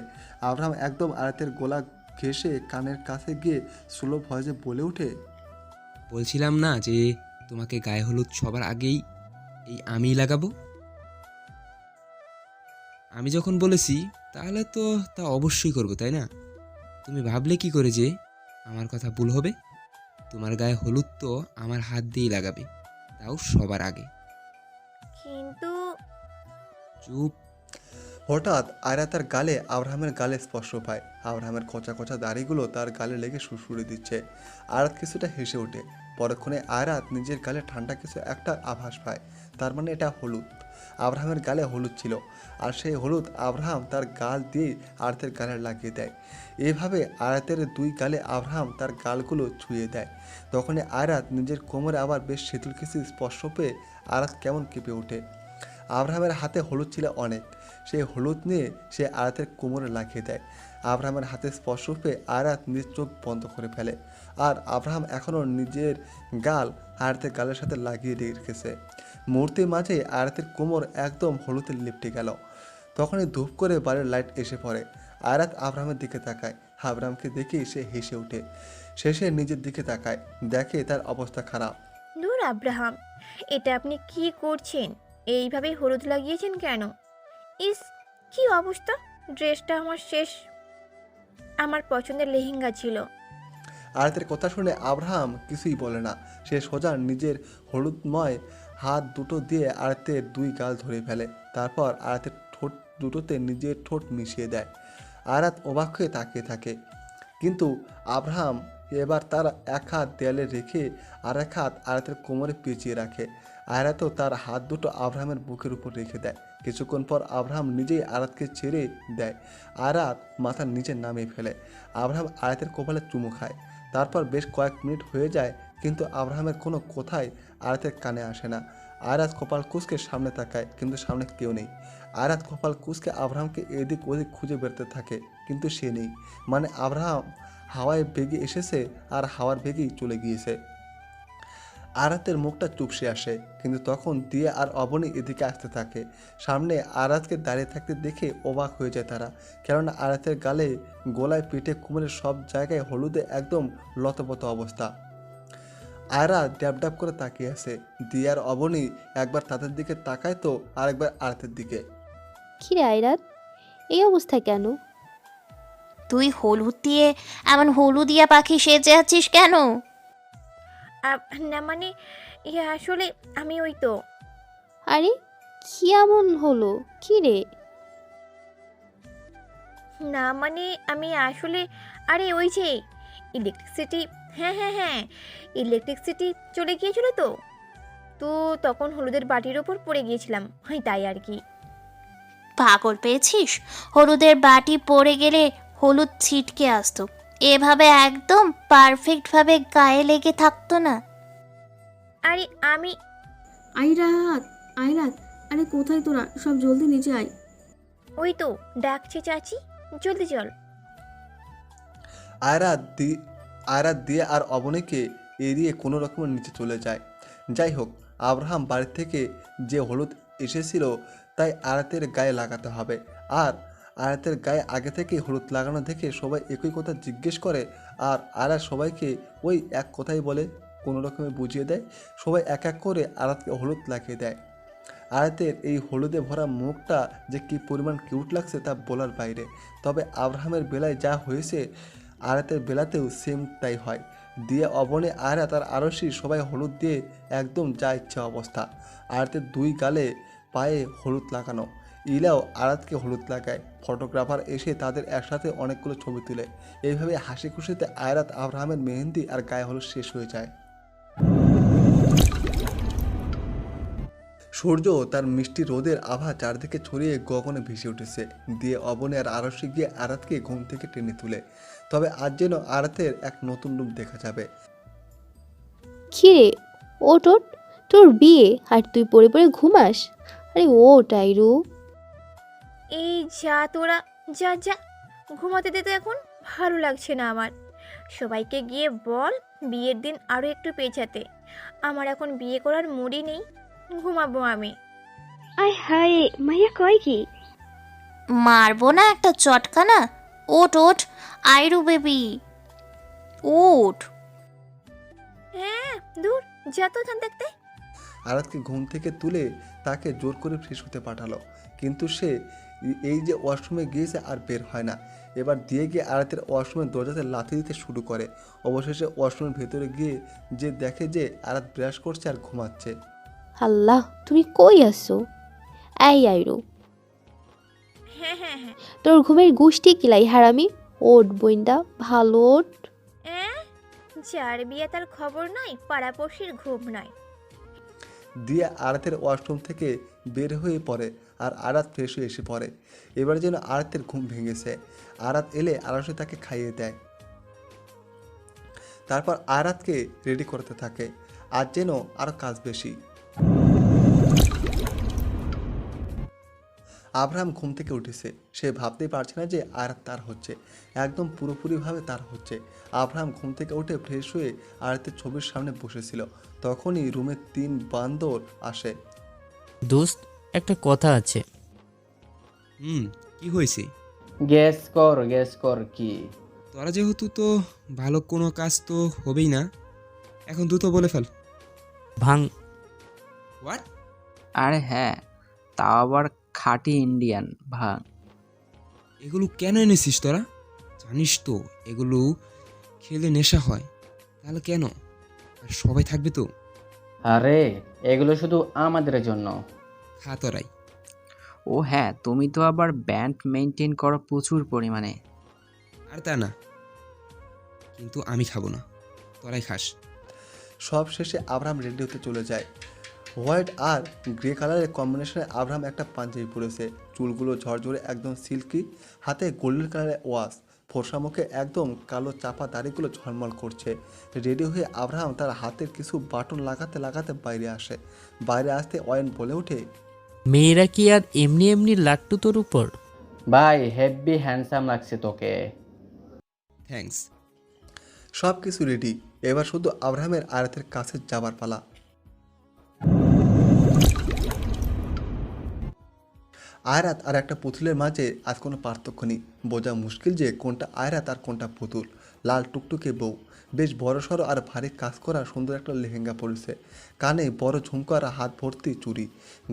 আব্রাহাম একদম আয়াতের গোলা ঘেঁষে কানের কাছে গিয়ে স্লো ভয়েসে বলে ওঠে, বলছিলাম না যে তোমাকে গায়ে হলুদ সবার আগেই এই আমিই লাগাবো? আমি যখন বলেছি তাহলে তো তা অবশ্যই করবো, তাই না? তুমি ভাবলে কি করে যে আমার কথা ভুল হবে? তোমার গায়ে হলুদ তো আমার হাত দিয়েই লাগাবে, তাও সবার আগে। কিন্তু চুপ। হঠাৎ আয়রা তার গালে আব্রাহামের গালে স্পর্শ পায়। আব্রাহামের খোঁচা খোঁচা দাড়িগুলো তার গালে লেগে সুরসুরে দিচ্ছে। আয়াত কিছুটা হেসে ওঠে। পরক্ষণে আয়রাত নিজের গালে ঠান্ডা কিছু একটা আভাস পায়, তার মানে এটা হলুদ। আব্রাহামের গালে হলুদ ছিল, আর সেই হলুদ আব্রাহাম তার গাল দিয়ে আয়াতের গালে লাগিয়ে দেয়। এভাবে আয়াতের দুই গালে আব্রাহাম তার গালগুলো ছুঁয়ে দেয়। তখনই আয়রাত নিজের কোমরে আবার বেশ শীতল কিছু স্পর্শ পেয়ে আয়াত কেমন কেঁপে ওঠে। আব্রাহামের হাতে হলুদ ছিল অনেক, সেই হলুদ নিয়ে সে আয়াতের কোমরে লাগিয়ে দেয়। আব্রাহামের হাতে স্পর্শ পেয়ে আয়াত নিজ চোখ বন্ধ করে ফেলে, আর আব্রাহাম এখনও নিজের গাল আয়াতের গালের সাথে লাগিয়ে রেখেছে। মুহূর্তের মাঝে আয়াতের কোমর একদম হলুদে লিপটে গেল। তখনই ধূপ করে বাড়ির লাইট এসে পড়ে। আয়াত আব্রাহামের দিকে তাকায়। আব্রাহামকে দেখেই সে হেসে ওঠে। শেষে নিজের দিকে তাকায়, দেখে তার অবস্থা খারাপ। নূর আব্রাহাম, এটা আপনি কি করছেন? এইভাবে হলুদ লাগিয়েছেন কেন? ইস কি অবস্থা! ড্রেসটা আমার শেষ। আমার পছন্দের লেহেঙ্গা ছিল। আয়াতের কথা শুনে আব্রাহাম কিছুই বলে না। সে সোজা নিজের হলুদময় হাত দুটো দিয়ে আয়াতের দুই গাল ধরে ফেলে। তারপর আয়াতের ঠোঁট দুটোতে নিজের ঠোঁট মিশিয়ে দেয়। আয়াত অবাক হয়ে তাকিয়ে থাকে, কিন্তু আব্রাহাম এবার তার এক হাত দেয়ালে রেখে আর এক হাত আয়াতের কোমরে পেঁচিয়ে রাখে। আয়াতও তার হাত দুটো আব্রাহামের বুকের উপর রেখে দেয়। কিছুক্ষণ পর আব্রাহাম নিজেই আয়াতকে ছেড়ে দেয়। আয়াত মাথা নিচে নামিয়ে ফেলে। আব্রাহাম আয়াতের কপালে চুমু খায়। তারপর বেশ কয়েক মিনিট হয়ে যায়, কিন্তু আব্রাহামের কোনো কথাই আয়াতের কানে আসে না। আয়াত কপাল কুঁচকে সামনে তাকায়, কিন্তু সামনে কেউ নেই। আয়াত কপাল কুঁচকে আব্রাহামকে এদিক ওদিক খুঁজে বেরোতে থাকে, কিন্তু সে নেই। মানে আব্রাহাম হাওয়ায় বেগে এসেছে আর হাওয়ার বেগেই চলে গিয়েছে। আয়াতের মুখটা চুপসে আসে, কিন্তু তখন দিয়ে আর অবনী এদিকে আসতে থাকে। সামনে আয়াতকে দাঁড়িয়ে থাকতে দেখে অবাক হয়ে যায় তারা, কেননা আয়াতের গালে, গলায়, পেটে, কোমরের সব জায়গায় হলুদে একদম লতপত অবস্থা। আয়রা ড্যাব ড্যাব করে তাকিয়ে আছে। দিয়ে আর অবনী একবার তাদের দিকে তাকায় তো আরেকবার আয়াতের দিকে। কিরে আয়রাত, এই অবস্থা কেন? তুই হলুদ দিয়ে এমন হলুদিয়া পাখি সেজে আছিস কেন? না মানে আসলে আমি ওই তো। আরে কি এমন হলো? কি রে? না মানে আমি আসলে, আরে ওই যে ইলেকট্রিসিটি, হ্যাঁ ইলেকট্রিসিটি চলে গিয়েছিল তো তো তখন হলুদের বাটির ওপর পড়ে গিয়েছিলাম, তাই আর কি। পাগল পেয়েছিস? হলুদের বাটি পড়ে গেলে হলুদ ছিটকে আসতো, এভাবে একদম পারফেক্টভাবে গায়ে লেগে থাকতো না। আরে আমি আইরাত, আইরাত, আরে কোথায় তোরা? সব জলদি নিচে আয়। ওই তো ডাকছে চাচি, জলদি চল। আয়রাত দিয়ে আর অবনীকে এড়িয়ে কোনো রকমের নিচে চলে যায়। যাই হোক, আব্রাহাম বাড়ি থেকে যে হলুদ এসেছিল তাই আয়াতের গায়ে লাগাতে হবে। আর আয়াতের গায়ে আগে থেকেই হলুদ লাগানো দেখে সবাই একই কথা জিজ্ঞেস করে, আর আয়াত সবাইকে ওই এক কথাই বলে, কোনো রকমে বুঝিয়ে দেয়। সবাই এক এক করে আয়াতকে হলুদ লাগিয়ে দেয়। আয়াতের এই হলুদে ভরা মুখটা যে কী পরিমাণ কিউট লাগছে তা বলার বাইরে। তবে আব্রাহামের বেলায় যা হয়েছে আয়াতের বেলাতেও সেম তাই হয়। দিয়ে অবনে আয়াত আর আরশি সবাই হলুদ দিয়ে একদম যা ইচ্ছা অবস্থা। আয়াতের দুই গালে পায়ে হলুদ লাগানো। ইলাও আয়াতকে হলুদ লাগায়। ফটোগ্রাফার এসে তাদের একসাথে অনেকগুলো ছবি তুলে। এইভাবে হাসি খুশিতে আয়াত আব্রাহামের মেহেন্দি আর গায়ে হলুদ শেষ হয়ে যায়। সূর্য তার মিষ্টি রোদের আভা চারদিকে ছড়িয়ে গগনে ভেসে উঠেছে। দিয়ে অবনে আর আরশি গিয়ে আয়াতকে ঘুম থেকে টেনে তুলে। তবে আজ যেন আয়াতের এক নতুন রূপ দেখা যাবে। কিরে ওট ওট, তোর বিয়ে আর তুই পড়ে পড়ে ঘুমাস? আরে ও টাইরু। এই যা তোরা, যা যা ঘুমাতে দে তো, এখন ভালো লাগছে না আমার। সবাইকে গিয়ে বল বিয়ের দিন আরও একটু পেঁচাতে। আমার এখন বিয়ে করার মুডই নেই, ঘুমাবো আমি। আয় হায়, মাইয়া কয় কি? মারবো না একটা চটকানা। ওঠ ওঠ আইরু বেবি, ওঠ। হ্যাঁ দূর, যা তো এখান দেখতে। আরাতকে ঘুম থেকে তুলে তাকে জোর করে ফ্রেশ হতে পাঠালো, কিন্তু সে এই যে ওয়াশরুমে গিয়েছে আর বের হয় না। এবার দিয়ে গিয়ে আরাতের ওয়াশরুমের দরজাতে লাথি দিতে শুরু করে। অবশেষে ওয়াশরুমের ভেতরে গিয়ে যে দেখে যে আরাত ব্রাশ করছে আর ঘুমাচ্ছে। আল্লাহ, তুমি কই আসছো? এই আইরু, হ্যাঁ হ্যাঁ হ্যাঁ। তোর ঘুমের গুষ্টি কিলাই হারামি। ওঠ বইন্দা, ভালো ওঠ। যার বিয়ে তার খবর নাই, পাড়াপড়শির ঘুম নাই। দিয়ে আরাতের ওয়াশরুম থেকে বের হয়ে পড়ে আর আরাত ফ্রেশ হয়ে এসে পড়ে। এবার যেন আরাতের ঘুম ভেঙেছে। আরাত এলে আরাসে তাকে খাইয়ে দেয়। তারপর আরাতকে রেডি করতে থাকে। আজ যেন আরও কাজ বেশি। আব্রাহাম ঘুম থেকে উঠেছে। সে ভাবতেই পারছে না যে আয়াত তার হচ্ছে, একদম পুরোপুরিভাবে তার হচ্ছে। আব্রাহাম ঘুম থেকে উঠে ফ্রেশ হয়ে আয়াতের ছবির সামনে বসেছিল। তখনই রুমে 3 বান্দর আসে। দোস্ত, একটা কথা আছে। কি হয়েছে? গেস কর কি? তোরা যেহেতু তো ভালো কোনো কাজ তো হবেই না, এখন দ্রুত বলে ফেল। ভাং। হোয়াট? আরে হ্যাঁ, তাও আবার খাঁটি ইন্ডিয়ান ভাং। এগুলো কেন এনেছিস তোরা? জানিস তো এগুলো খেলে নেশা হয়। তাহলে কেন? আর সবাই থাকবে তো? আরে এগুলো শুধু আমাদের জন্য। খা তোরাই। ও হ্যাঁ, তুমি তো আবার ব্যান্ড মেনটেন করো প্রচুর পরিমাণে। আর তা না, কিন্তু আমি খাবো না, তোরাই খাস। সব শেষে আব্রাহাম রেডি হতে চলে যায়। হোয়াইট আর গ্রে কালারের কম্বিনেশনে আব্রাহাম একটা পাঞ্জাবি পরেছে। চুলগুলো ঝরঝরে একদম সিল্কি, হাতে গোল্ডেন কালারের ওয়াশ, ফর্সা মুখে একদম কালো চাপা দাড়িগুলো ঝলমল করছে। রেডি হয়ে আব্রাহাম তার হাতের কিছু বাটন লাগাতে লাগাতে বাইরে আসে। বাইরে আসতে অয়ন বলে ওঠে, মেয়েরা কি আর এমনি এমনি লাট্টু তোর উপর? ভাই হেভি হ্যান্ডসাম লাগছে তোকে। থ্যাঙ্কস। সব কিছু রেডি, এবার শুধু আব্রাহামের আয়াতের কাছে যাবার পালা। আয়রাত আর একটা পুতুলের মাঝে আজ কোনো পার্থক্য নেই। বোঝা মুশকিল যে কোনটা আয়রাত আর কোনটা পুতুল। লাল টুকটুকে বউ, বেশ বড়সড় আর ভারী কাজ করা সুন্দর একটা লেহেঙ্গা পরেছে। কানে বড় ঝুমকো আর হাত ভর্তি চুড়ি,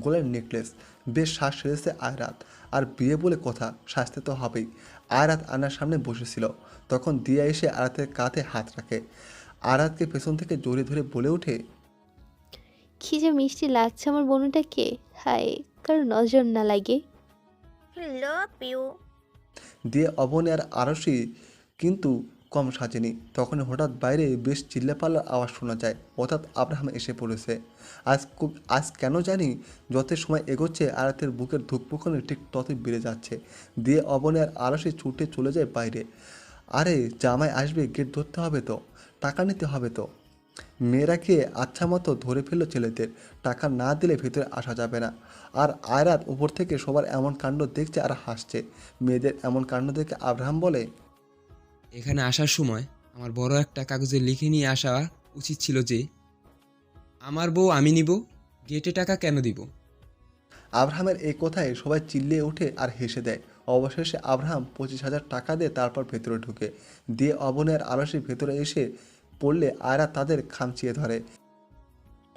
গলার নেকলেস। বেশ শ্বাস সেরেছে আয়রাত। আর বিয়ে বলে কথা, সাজতে তো হবেই। আয়রাত আয়নার সামনে বসেছিল, তখন দিয়া এসে আয়রাতের কাঁধে হাত রাখে। আয়রাতকে পেছন থেকে জড়িয়ে ধরে বলে ওঠে, কি যে মিষ্টি লাগছে আমার বোনটাকে। হায়, কারো নজর না লাগে। Love you. দিয়ে অবনী আর আরশি কিন্তু কম সাজেনি। তখন হঠাৎ বাইরে বেশ চিল্লাপাল্লার আওয়াজ শোনা যায়, অর্থাৎ আব্রাহাম এসে পড়েছে। আজ কেন জানি যত সময় এগোচ্ছে আয়াতের বুকের ধুকপুকনি ঠিক ততই বেড়ে যাচ্ছে। দিয়ে অবনী আর আরশি ছুটে চলে যায় বাইরে। আরে জামাই আসবে, গেট ধরতে হবে তো, টাকা নিতে হবে তো। মেয়েরাকে আচ্ছা মতো ধরে ফেললো ছেলেদের, টাকা না দিলে ভেতরে আসা যাবে না। আর আয়রাত উপর থেকে সবার এমন কাণ্ড দেখছে আর হাসছে। মেয়েদের এমন কাণ্ড দেখে আব্রাহাম বলে, এখানে আসার সময় আমার বড় একটা কাগজে লিখে নিয়ে আসা উচিত ছিল যে আমার বউ আমি নিব, গেটে টাকা কেন দিব। আব্রাহামের এই কথায় সবাই চিল্লিয়ে ওঠে আর হেসে দেয়। অবশেষে আব্রাহাম 25,000 টাকা দিয়ে তারপর ভেতরে ঢুকে। দিয়ে অবনের আলসী ভেতরে এসে পড়লে আয়রা তাদের খামচিয়ে ধরে।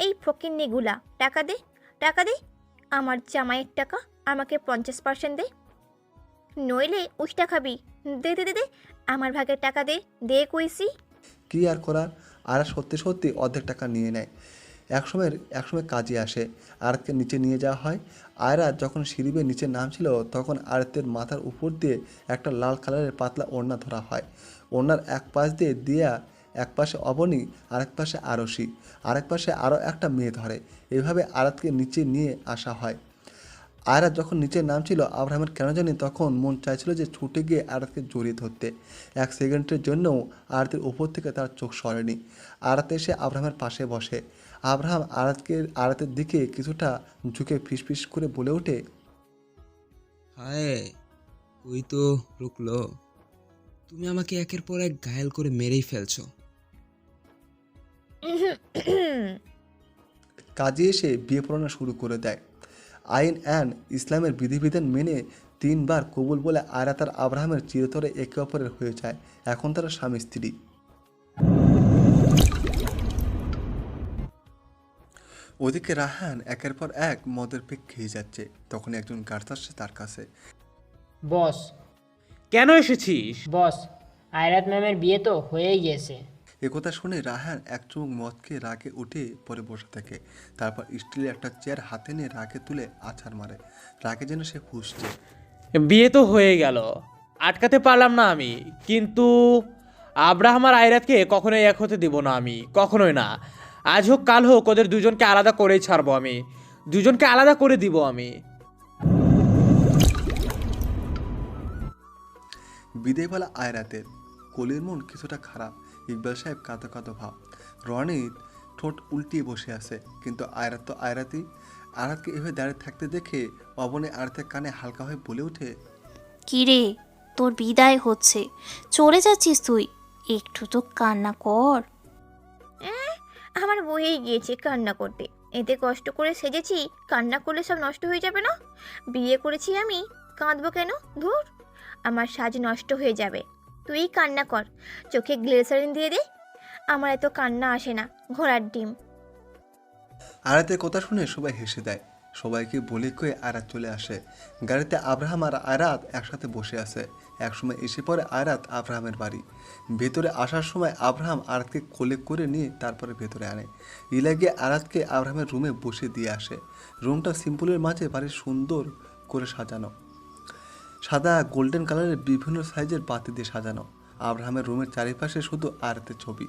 এই ফকিন্নিগুলা, টাকা দে, টাকা দে। আমার জামাইয়ের টাকা আমাকে 50% দে, নইলে উষ্টা খাবি। দে দে দে দে, আমার ভাগের টাকা দে, দে কইছি। কি আর করার, আয়রা সত্যি সত্যি অর্ধেক টাকা নিয়ে নেয়। একসময় কাজে আসে, আয়াতকে নিচে নিয়ে যাওয়া হয়। আয়রা যখন সিঁড়ি বেয়ে নিচে নামছিল তখন আয়াতের মাথার উপর দিয়ে একটা লাল কালারের পাতলা ওড়না ধরা হয়। ওড়নার এক পাশ দিয়ে দিয়া, এক পাশে অবনী, আরেক পাশে আরশি, আরেক পাশে আরও একটা মেয়ে ধরে। এভাবে আয়াতকে নিচে নিয়ে আসা হয়। আয়রা যখন নিচে নামছিল আব্রাহামের কেন জানি তখন মন চাইছিল যে ছুটে গিয়ে আয়াতকে জড়িয়ে ধরতে। 1 সেকেন্ডের জন্যও আয়াতের উপর থেকে তার চোখ সরেনি। আয়াত এসে আব্রাহামের পাশে বসে। আব্রাহাম আয়াতের দিকে কিছুটা ঝুঁকে ফিসফিস করে বলে ওঠে, হায়, ওই তো রুকলো। তুমি আমাকে একের পর এক ঘায়েল করে মেরেই ফেলছো। কাজে এসে বিয়ে পড়ানো শুরু করে দেয়। আইন অ্যান্ড ইসলামের বিধিবিধান মেনে 3 বার কবুল বলে আয়রাত আর আব্রাহামের চিরতরে একে অপরের হয়ে যায়। এখন তারা স্বামী স্ত্রী। ওদিকে রাহান একের পর এক মদের পেক খেয়ে যাচ্ছে। তখন একজন গার্ড আসছে তার কাছে। বস, কেন এসেছিস? বস, আয়রাত ম্যামের বিয়ে তো হয়েই গেছে। একথা শুনে রাহান এক চুমুক মদকে রাগে উঠে পরে বসে থাকে। তারপর স্টিলের একটা চেয়ার হাতে নিয়ে রাগে তুলে আছাড় মারে। রাগে যেন সে ফুঁসছে। বিয়ে তো হয়ে গেল, আটকাতে পারলাম না আমি, কিন্তু আব্রাহাম আর আয়রাতকে কখনোই এক হতে দিব না আমি, কখনোই না। আজ হোক কাল হোক ওদের দুজনকে আলাদা করেই ছাড়বো আমি, দুজনকে আলাদা করে দিব আমি। বিদেয়বেলা আয়রাতের কলির মন কিছুটা খারাপ। ইকবাল সাহেব কাঁদো কাঁদো ভাব। রনিত ঠোঁট উল্টিয়ে বসে আছে, কিন্তু আয়রাত তো আয়রাতই। আয়রাতকে এভাবে দাঁড়িয়ে থাকতে দেখে অবনে আয়রাতের কানে হালকা হয়ে বলে ওঠে, কিরে, তোর বিদায় হচ্ছে, চলে যাচ্ছিস তুই, একটু তো কান্না কর। আমার বইয়েই গিয়েছে কান্না করতে। এতে কষ্ট করে সেজেছি, কান্না করলে সব নষ্ট হয়ে যাবে না? বিয়ে করেছি আমি, কাঁদবো কেন? ধুর, আমার সাজ নষ্ট হয়ে যাবে। তুই কান্না কর, চোখে গ্লিসারিন দিয়ে দে। আমার এত কান্না আসে না, ঘোড়ার ডিম। আয়রাতের কথা শুনে সবাই হেসে দেয়। সবাইকে বলে কয়ে আয়রাত চলে আসে। গাড়িতে আব্রাহাম আর আয়রাত একসাথে বসে আছে। একসময় এসে পড়ে আয়রাত আব্রাহামের বাড়ি। ভেতরে আসার সময় আব্রাহাম আয়রাতকে কোলে করে নিয়ে তারপরে ভেতরে আনে। ইলা গিয়ে আয়রাতকে আব্রাহামের রুমে বসে দিয়ে আসে। রুমটা সিম্পলের মাঝে বাড়ি সুন্দর করে সাজানো, সাদা গোল্ডেন কালারের বিভিন্ন সাইজের বাতি দিয়ে সাজানো। আব্রাহামের রুমের চারিপাশে শুধু আয়রাতের ছবি,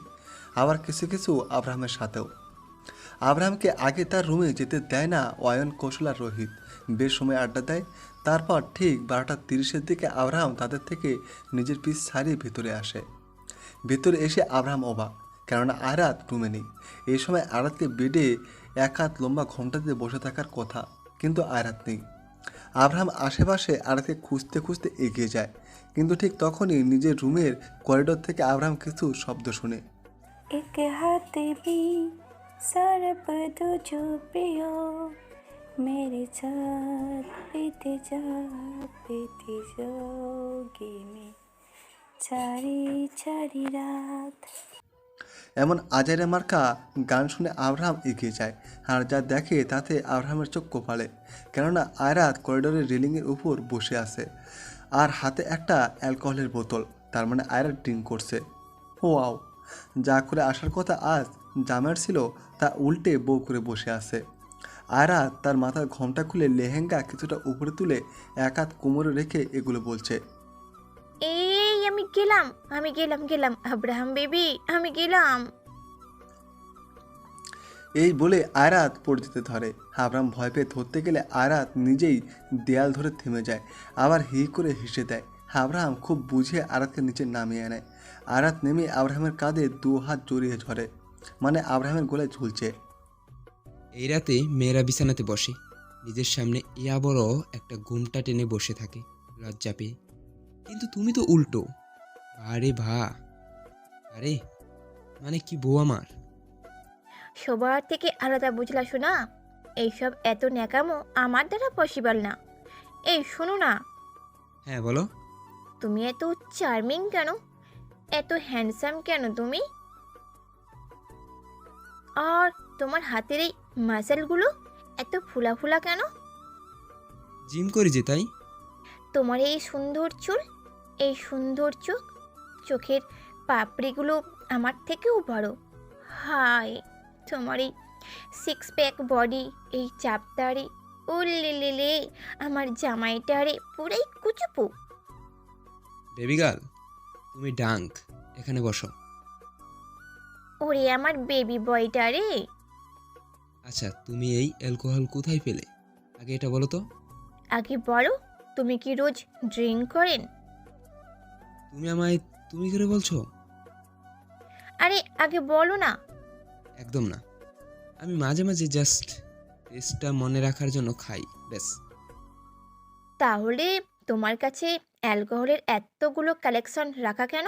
আবার কিছু কিছু আব্রাহামের সাথেও। আব্রাহামকে আগে তার রুমে যেতে দেয় না অয়ন, কৌশল আর রোহিত। বেশ সময় আড্ডা দেয়। তারপর ঠিক 12:30-এর দিকে আব্রাহাম তাদের থেকে নিজের পিস ছাড়িয়ে ভেতরে আসে। ভেতরে এসে আব্রাহাম অবাক, কেননা আয়রাত রুমে নেই। এই সময় আয়রাতকে বেডে এক হাত লম্বা ঘোমটা দিয়ে বসে থাকার কথা, কিন্তু আয়রাত নেই। আব্রাহাম আশেপাশে আয়রাতকে খুঁজতে খুঁজতে এগিয়ে যায়, কিন্তু ঠিক তখনই নিজের রুমের করিডোর থেকে আব্রাহাম কিছু শব্দ শুনে। এক হাত भी सरप दो जो प्रियो मेरे साथ बीते जाओगे में चारी चारी रात। এমন আজাইরা মার্কা গান শুনে আব্রাহাম এগিয়ে যায়। আর যা দেখে তাতে আব্রাহামের চোখ কপালে, কেননা আয়রাত করিডোরের রেলিংয়ের উপর বসে আছে আর হাতে একটা অ্যালকোহলের বোতল। তার মানে আয়রাত ড্রিঙ্ক করছে। ওয়াও, যা করে আসার কথা আজ জামার ছিল তা উল্টে বউ করে বসে আছে। আয়রাত তার মাথার ঘোমটা খুলে লেহেঙ্গা কিছুটা উপরে তুলে এক হাত কোমরে রেখে এগুলো বলছে। এই আমি গেলাম, আমি গেলাম গেলাম আব্রাহাম বেবি, আমি গেলাম। এই বলে আয়রাত পড়ে যেতে ধরে। আব্রাহাম ভয় পেয়ে ধরতে গেলে আয়রাত নিজেই দেয়াল ধরে থেমে যায়, আবার হি করে হেসে দেয়। আব্রাহাম খুব বুঝে আয়রাতকে নিচে নামিয়ে আনে। আয়রাত নেমে আব্রাহামের কাঁধে 2 হাত জড়িয়ে ধরে, মানে আব্রাহামের গলায় ঝুলছে। এই রাতে মেয়েরা বিছানাতে বসে, নিজের সামনে ইয়া বড় একটা ঘুমটা টেনে বসে থাকে লজ্জা পেয়ে। কিন্তু তুমি তো উল্টো। আরে ভা, আরে মানে কি বউ আমার। সবার থেকে আলাদা বুঝলা শোনা, এইসব এত ন্যাকামো আমার দ্বারা পসিবল না। এই শোনো না, হ্যাঁ বলো। তুমি এত চার্মিং কেন, এত হ্যান্ডসাম কেন তুমি? আর তোমার হাতের এই মাসেলগুলো এত ফুলা ফুলা কেন? জিম করি যে তাই। তোমার এই সুন্দর চুল, এই সুন্দর চোখ, চোখের পাপড়িগুলো আমার থেকেও বড়। হাই, তোমার এই 6 প্যাক বডি, এই চাপদাড়ি, উল্লেলে আমার জামাইটারে পুরাই কুচুপু। বেবি গার্ল, তুমি ডাঙ্ক, এখানে বসো। ওরে আমার বেবি বয়টারে। আচ্ছা, তুমি এই অ্যালকোহল কোথায় পেলে আগে এটা বলো তো। আগে বলো, তুমি কি রোজ ড্রিঙ্ক করেন? তুমি আমায় তুমি করে বলছো? আরে আগে বলো না। একদম না, আমি মাঝে মাঝে জাস্ট টেস্টটা মনে রাখার জন্য খাই, ব্যাস। তাহলে তোমার কাছে অ্যালকোহলের এতগুলো কালেকশন রাখা কেন?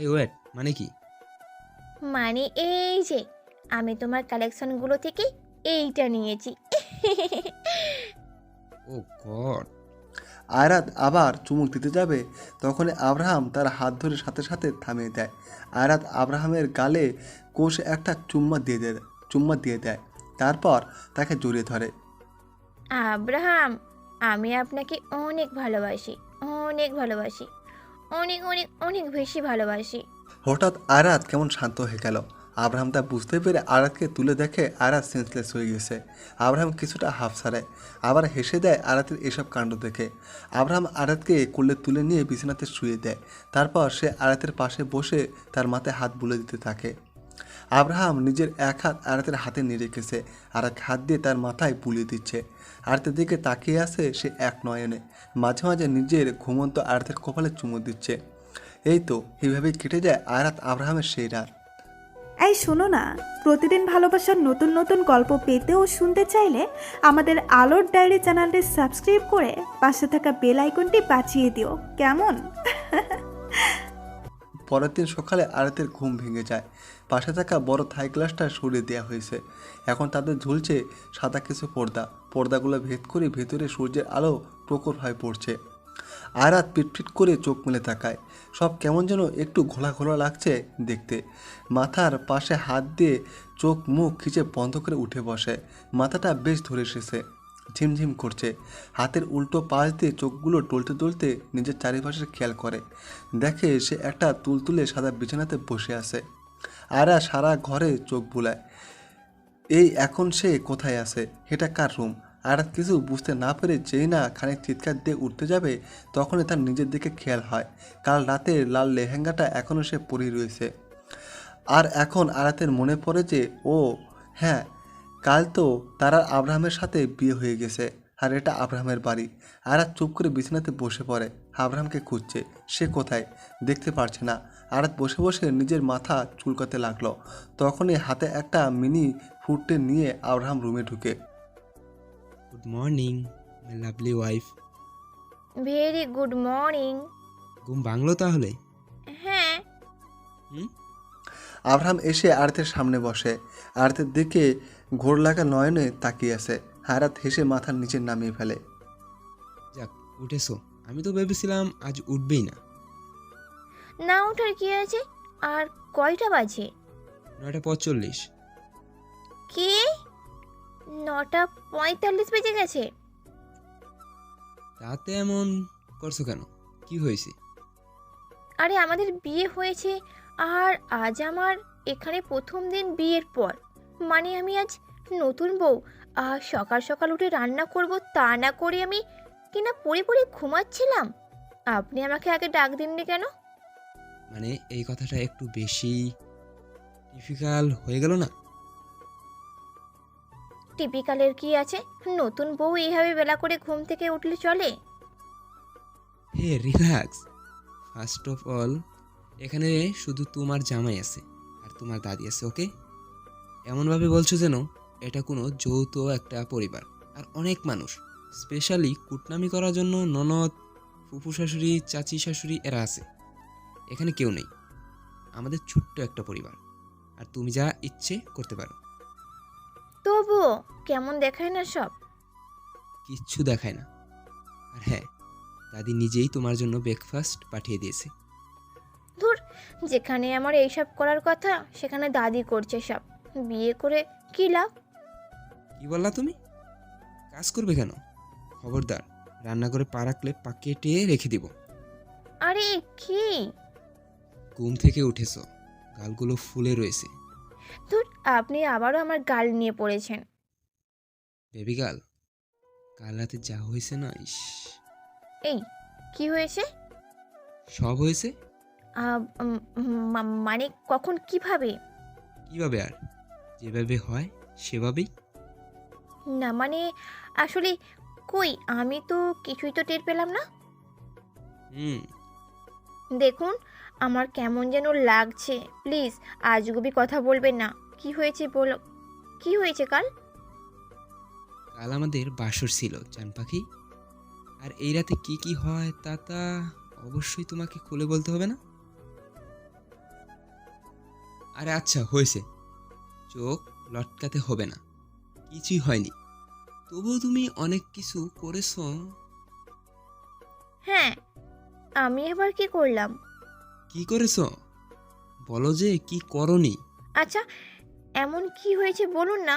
এই ওয়েট, মানে কি? মানে এই যে আমি তোমার কালেকশনগুলো থেকে এইটা নিয়েছি। ও গড। আয়রাত আবার চুমুক দিতে যাবে, তখনই আব্রাহাম তার হাত ধরে সাথে সাথে থামিয়ে দেয়। আয়রাত আব্রাহামের গালে কষে একটা চুম্মা দিয়ে দেয়, তারপর তাকে জড়িয়ে ধরে। আব্রাহাম, আমি আপনাকে অনেক ভালোবাসি, অনেক ভালোবাসি, অনেক অনেক অনেক বেশি ভালোবাসি। হঠাৎ আয়রাত কেমন শান্ত হয়ে গেল। আব্রাহাম তা বুঝতে পেরে আয়রাতকে তুলে দেখে আয়রাত সেন্সলেস হয়ে গেছে। আব্রাহাম কিছুটা হাফ ছাড়ে, আবার হেসে দেয় আয়রাতের এসব কাণ্ড দেখে। আব্রাহাম আয়রাতকে কোলে তুলে নিয়ে বিছানাতে শুয়ে দেয়, তারপর সে আয়রাতের পাশে বসে তার মাথায় হাত বুলে দিতে থাকে। আব্রাহাম নিজের এক হাত আয়রাতের হাতে নিয়ে রেখেছে, আর এক হাত দিয়ে তার মাথায় বুলিয়ে দিচ্ছে। আয়রাতের দিকে তাকিয়ে আছে সে এক নয়নে, মাঝে মাঝে নিজের ঘুমন্ত আয়রাতের কপালে চুমু দিচ্ছে। এই তো এইভাবেই কেটে যায় আয়রাত আব্রাহামের সেই রাত। এই শোনো না, প্রতিদিন ভালোবাসার নতুন নতুন গল্প পেতে ও শুনতে চাইলে আমাদের আলোর ডায়েরি চ্যানেলটি সাবস্ক্রাইব করে পাশে থাকা বেল আইকনটি বাজিয়ে দিও, কেমন? পরের দিন সকালে আয়রাতের ঘুম ভেঙে যায়। পাশে থাকা বড় থাই গ্লাসটা সরিয়ে দেওয়া হয়েছে। এখন তাদের ঝুলছে সাদা কিছু পর্দাগুলো ভেদ করে ভেতরে সূর্যের আলো প্রখরভাবে পড়ছে। আয়রাত পিটপিট করে চোখ মেলে তাকায়, সব কেমন যেন একটু ঘোলা ঘোলা লাগছে দেখতে। মাথার পাশে হাত দিয়ে চোখ মুখ খিচে বন্ধ করে উঠে বসে। মাথাটা বেশ ধরে এসেছে, ঝিমঝিম করছে। হাতের উল্টো পাশ দিয়ে চোখগুলো টলতে টলতে নিজের চারিপাশের খেয়াল করে, দেখে সে একটা তুলতুলে সাদা বিছানাতে বসে আছে। আয়রা সারা ঘরে চোখ বুলায়, এই এখন সে কোথায় আছে, এটা কার রুম? আয়রাত কিছু বুঝতে না পেরে যেই না খানিক চিৎকার দিয়ে উঠতে যাবে, তখনই তার নিজের দিকে খেয়াল হয় কাল রাতের লাল লেহেঙ্গাটা এখনও সে পরেই রয়েছে। আর এখন আয়রাতের মনে পড়ে যে ও হ্যাঁ, কাল তো তারা আব্রাহামের সাথে বিয়ে হয়ে গেছে, আর এটা আব্রাহামের বাড়ি। আয়রাত চুপ করে বিছানাতে বসে পড়ে, আব্রাহামকে খুঁজছে, সে কোথায় দেখতে পারছে না। আয়রাত বসে বসে নিজের মাথা চুলকাতে লাগলো। তখনই হাতে একটা মিনি ফুটে নিয়ে আব্রাহাম রুমে ঢুকে। Good morning my lovely wife. Very good morning. ঘুম ভাঙলো তাহলে? হ্যাঁ। আব্রাহাম এসে আয়রাতের সামনে বসে, আয়রাতের দিকে ঘোর লাগা নয়নে তাকিয়ে আছে। আয়রাত হেসে মাথার নিচে নামিয়ে ফেলে। যাক, উঠেছো। আমি তো ভেবেছিলাম আজ উঠবেই না। না ওঠার কি আছে? আর কয়টা বাজে? 9:45। কি? 9:45 বেজে গেছে? রাতে এমন করছো কেন? কি হয়েছে? আরে আমাদের বিয়ে হয়েছে, আর আজ আমার এখানে প্রথম দিন বিয়ের পর। মানে আমি আজ নতুন বউ, আর সকাল সকাল উঠে রান্না করব তা না করে আমি কিনা পড়ে পড়ে ঘুমাচ্ছিলাম। আপনি আমাকে আগে ডাক দিননি কেন? মানে এই কথাটা একটু বেশি ডিফিকাল্ট হয়ে গেল না? টিপিক্যালের কি আছে? নতুন বউ এইভাবে বেলা করে ঘুম থেকে উঠলে চলে? হে রিল্যাক্স। ফার্স্ট অফ অল, এখানে শুধু তোমার জামাই আছে আর তোমার দাদি আছে, ওকে? এমনভাবে বলছো যেন এটা কোনো যৌথ একটা পরিবার, আর অনেক মানুষ স্পেশালি কুটনামি করার জন্য ননদ, ফুফু শাশুড়ি, চাচি শাশুড়ি এরা আছে। এখানে কেউ নেই। আমাদের ছোট্ট একটা পরিবার, আর তুমি যা ইচ্ছে করতে পারো। তবুও কেমন দেখায় না সব? কিচ্ছু দেখায় না। আর হ্যাঁ, দাদি নিজেই তোমার জন্য ব্রেকফাস্ট পাঠিয়ে দিয়েছে। ধুর, যেখানে আমার এইসব করার কথা সেখানে দাদি করছে সব। বিয়ে করে কি লাভ? কি বললা তুমি? কাজ করবে কেন? খবরদার, রান্না করে পা রাখলে পা কেটে রেখে দিব। আরে কি? ঘুম থেকে উঠেছো, গালগুলো ফুলে রয়েছে। ধুর, আপনি আবারও আমার গাল নিয়ে পড়েছেন। বেবি গার্ল, কাল রাতে যা হয়েছে না, ইস। এই কি হয়েছে? সব হয়েছে। মানে কখন, কিভাবে? কিভাবে আর, যেভাবে হয় সেভাবেই। না মানে আসলে কই, আমি তো কিছুই তো টের পেলাম না। দেখুন, আমার কেমন যেন লাগছে। প্লিজ আজগুবি কথা বলবেন না। কি হয়েছে বলো, কি হয়েছে কাল? কাল আমাদের বাসর ছিল জান পাখি। আর এই রাতে কি কি হয় তা অবশ্যই তোমাকে খুলে বলতে হবে না। আরে আচ্ছা হয়েছে, চোখ লটকাতে হবে না, কিছুই হয়নি। তবুও তুমি অনেক কিছু করেছো। হ্যাঁ, আমি এবার কি করলাম? কি করেছো বলো যে কি করনি। আচ্ছা, এমন কি হয়েছে বলুন না।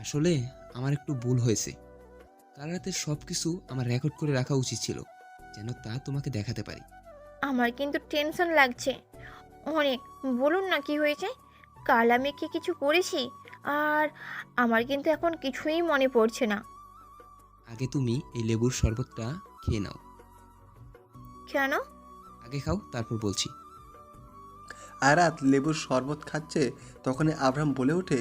আসলে আমার একটু ভুল হয়েছে। কাল রাতের সব কিছু আমার রেকর্ড করে রাখা উচিত ছিল, যেন তা তোমাকে দেখাতে পারি। আমার কিন্তু টেনশন লাগছে অনেক। বলুন না কি হয়েছে। কাল আমি কি কিছু করেছি? আর আমার কিন্তু এখন কিছুই মনে পড়ছে না। আগে তুমি এই লেবুর শরবতটা খেয়ে নাও। কেন? আগে খাও, তারপর বলছি। আয়রাত লেবুর শরবত খাচ্ছে, তখনই আব্রাহাম বলে ওঠে,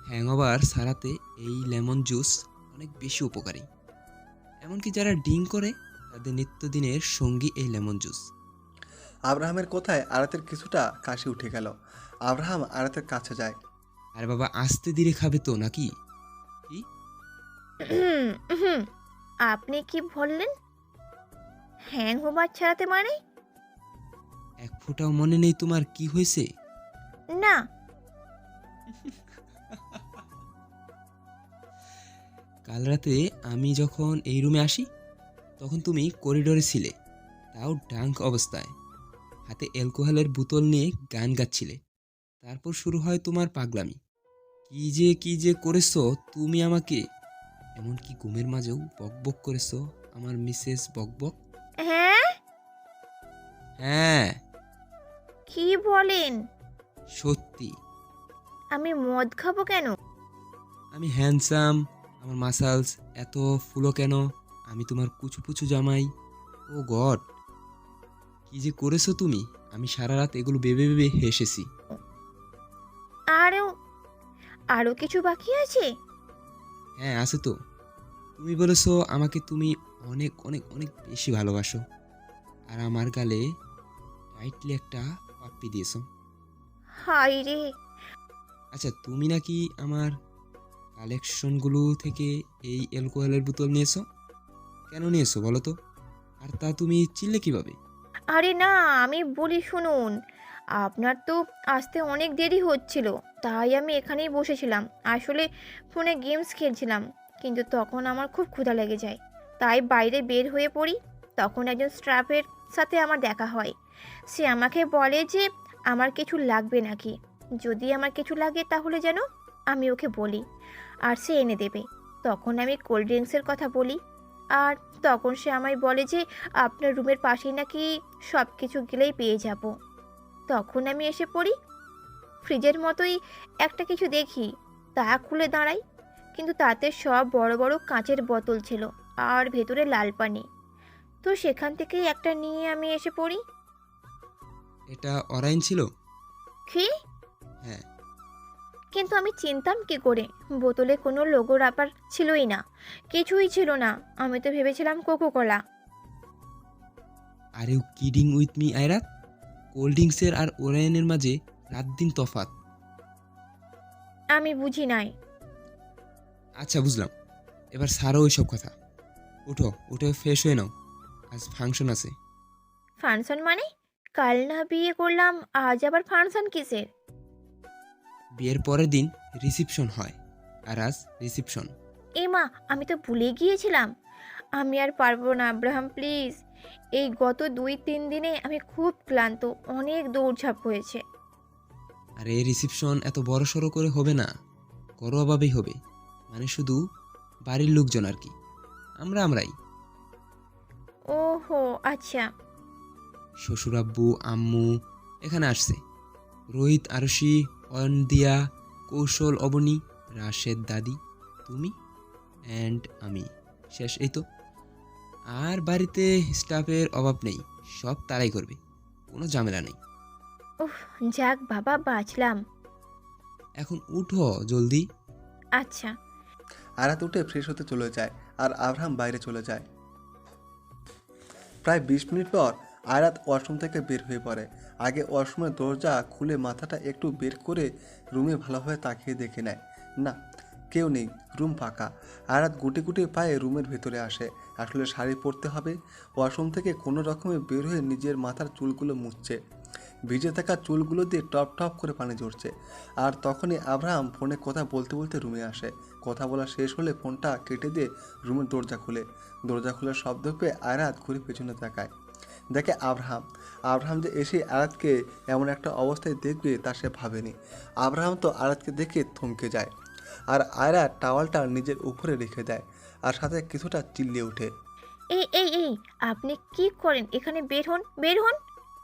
হ্যাংওভার সারাতে এই লেমন জুস অনেক বেশি উপকারী। এমনকি যারা ড্রিঙ্ক করে তাদের নিত্যদিনের সঙ্গী এই লেমন জুস। আব্রাহামের কথায় আরাতের কিছুটা কাশি উঠে গেল। আব্রাহাম আরাতের কাছে যায়। আরে বাবা, আস্তে ধীরে খাবে তো নাকি? কি আপনি কি বললেন? হ্যাংওভার ছাড়াতে মানে? এক ফোঁটাও মনে নেই তোমার কি হয়েছে? না। কাল রাতে আমি যখন এই রুমে আসি তখন তুমি করিডোরে ছিলে, তাও ড্রাঙ্ক অবস্থায়, হাতে অ্যালকোহলের বোতল নিয়ে গান গাচ্ছিলে। তারপর শুরু হয় তোমার পাগলামি। কি যে করেছো তুমি আমাকে। এমনকি ঘুমের মাঝেও বকবক করেছো আমার মিসেস বকবক। হ্যাঁ? হ্যাঁ, কি বলেন? সত্যি। আমি মদ খাবো কেন? আমি হ্যান্ডসাম, আমার মাসালস এত ফুলো কেন, আমি তোমার কুচু পুচু জামাই। ও গড, কি যে করেছো তুমি। আমি সারা রাত এগুলো ভেবে ভেবে হেসেছি। আরো কিছু বাকি আছে? হ্যাঁ আছে তো। তুমি বলেছো আমাকে তুমি অনেক অনেক অনেক বেশি ভালোবাসো, আর আমার গালে টাইটলি একটা পাপ্পি দিয়েছো। হাই রে। আচ্ছা, তুমি নাকি আমার কালেকশনগুলো থেকে এই অ্যালকোহলের বোতল নিয়েছো। কেন নিয়েছো বলো তো? আর তা তুমি চিনলে কিভাবে? আরে না, আমি বলি শুনুন। আপনার তো আসতে অনেক দেরি হচ্ছিল, তাই আমি এখানেই বসেছিলাম। আসলে ফোনে গেমস খেলছিলাম, কিন্তু তখন আমার খুব ক্ষুধা লেগে যায়, তাই বাইরে বের হয়ে পড়ি। তখন একজন স্টাফের সাথে আমার দেখা হয়। সে আমাকে বলে যে আমার কিছু লাগবে নাকি, যদি আমার কিছু লাগে তাহলে যেন আমি ওকে বলি, আর সে এনে দেবে। তখন আমি কোল্ড ড্রিঙ্কসের কথা বলি, আর তখন সে আমায় বলে যে আপনার রুমের পাশেই নাকি সব কিছু গেলেই পেয়ে যাব। তখন আমি এসে পড়ি, ফ্রিজের মতোই একটা কিছু দেখি, তা খুলে দাঁড়াই, কিন্তু তাতে সব বড় বড় কাঁচের বোতল ছিল আর ভেতরে লাল পানি। তো সেখান থেকেই একটা নিয়ে আমি এসে পড়ি। এটা অরেঞ্জ ছিল? কি? হ্যাঁ। কিন্তু আমি চিনতাম কি করে? বোতলে কোনো লোগো রাবার ছিলই না, কিছুই ছিল না। আমি তো ভেবেছিলাম Coca Cola. Are you kidding with me Ayrat? Cold ড্রিঙ্কসের আর ওরায়নের মাঝে রাত দিন তফাৎ। আমি বুঝি নাই। আচ্ছা বুঝলাম, এবার ছাড়ো ওইসব কথা। উঠে ফ্রেশ হয়ে নাও, আজ ফাংশন আছে। ফাংশন মানে? কাল না বিয়ে করলাম, আজ আবার ফাংশন কিসের? বিয়ের পরের দিন রিসেপশন হয়, আর আজ রিসেপশন। এ মা, আমি তো ভুলে গিয়েছিলাম। আমি আর পারবো না আব্রাহাম, প্লিজ। এই গত 2-3 দিনে আমি খুব ক্লান্ত, অনেক দৌড়ঝাঁপ হয়েছে। আর এই রিসেপশন এত বড় সড়ো করে হবে না, ঘরোয়াভাবেই হবে। মানে শুধু বাড়ির লোকজন আর কি, আমরাই। ওহো আচ্ছা। শ্বশুর আব্বু আম্মু এখানে আসছে, রোহিত আরশি অয়নদিয়া কৌশল অবনী রাশেদ দাদি তুমি অ্যান্ড আমি, শেষ এই তো। আর বাড়িতে স্টাফের অভাব নেই, সব তারাই করবে, কোনো ঝামেলা নেই। উফ, যাক বাবা, বাঁচলাম। এখন উঠো জলদি। আচ্ছা। আরাত উঠে ফ্রেশ হতে চলে যায়, আর আব্রাহাম বাইরে চলে যায়। প্রায় 20 মিনিট পর আয়রাত ওয়াশরুম থেকে বের হয়ে পড়ে। আগে ওয়াশরুমের দরজা খুলে মাথাটা একটু বের করে রুমে ভালোভাবে তাকিয়ে দেখে নেয়, না কেউ নেই, রুম ফাঁকা। আয়রাত গুটি গুটি পায়ে রুমের ভেতরে আসে। আসলে শাড়ি পরতে হবে। ওয়াশরুম থেকে কোনো রকমে বের হয়ে নিজের মাথার চুলগুলো মুছছে। ভিজে থাকা চুলগুলো দিয়ে টপ টপ করে পানি ঝরছে। আর তখনই আব্রাহাম ফোনে কথা বলতে বলতে রুমে আসে। কথা বলা শেষ হলে ফোনটা কেটে দিয়ে রুমের দরজা খুলে। দরজা খোলার শব্দ পেয়ে আয়রাত ঘুরে পেছনে তাকায়, দেখে আব্রাহাম যে এসে আয়াতকে এমন একটা অবস্থায় দেখবে তা সে ভাবেনি। আব্রাহাম তো আয়াতকে দেখে থমকে যায়, আর আয়রাত টাওয়ালটা নিজের উপরে রেখে দেয়, আর সাথে কিছুটা চিল্লিয়ে ওঠে। এই এই এই আপনি কি করেন এখানে? বের হন, বের হন,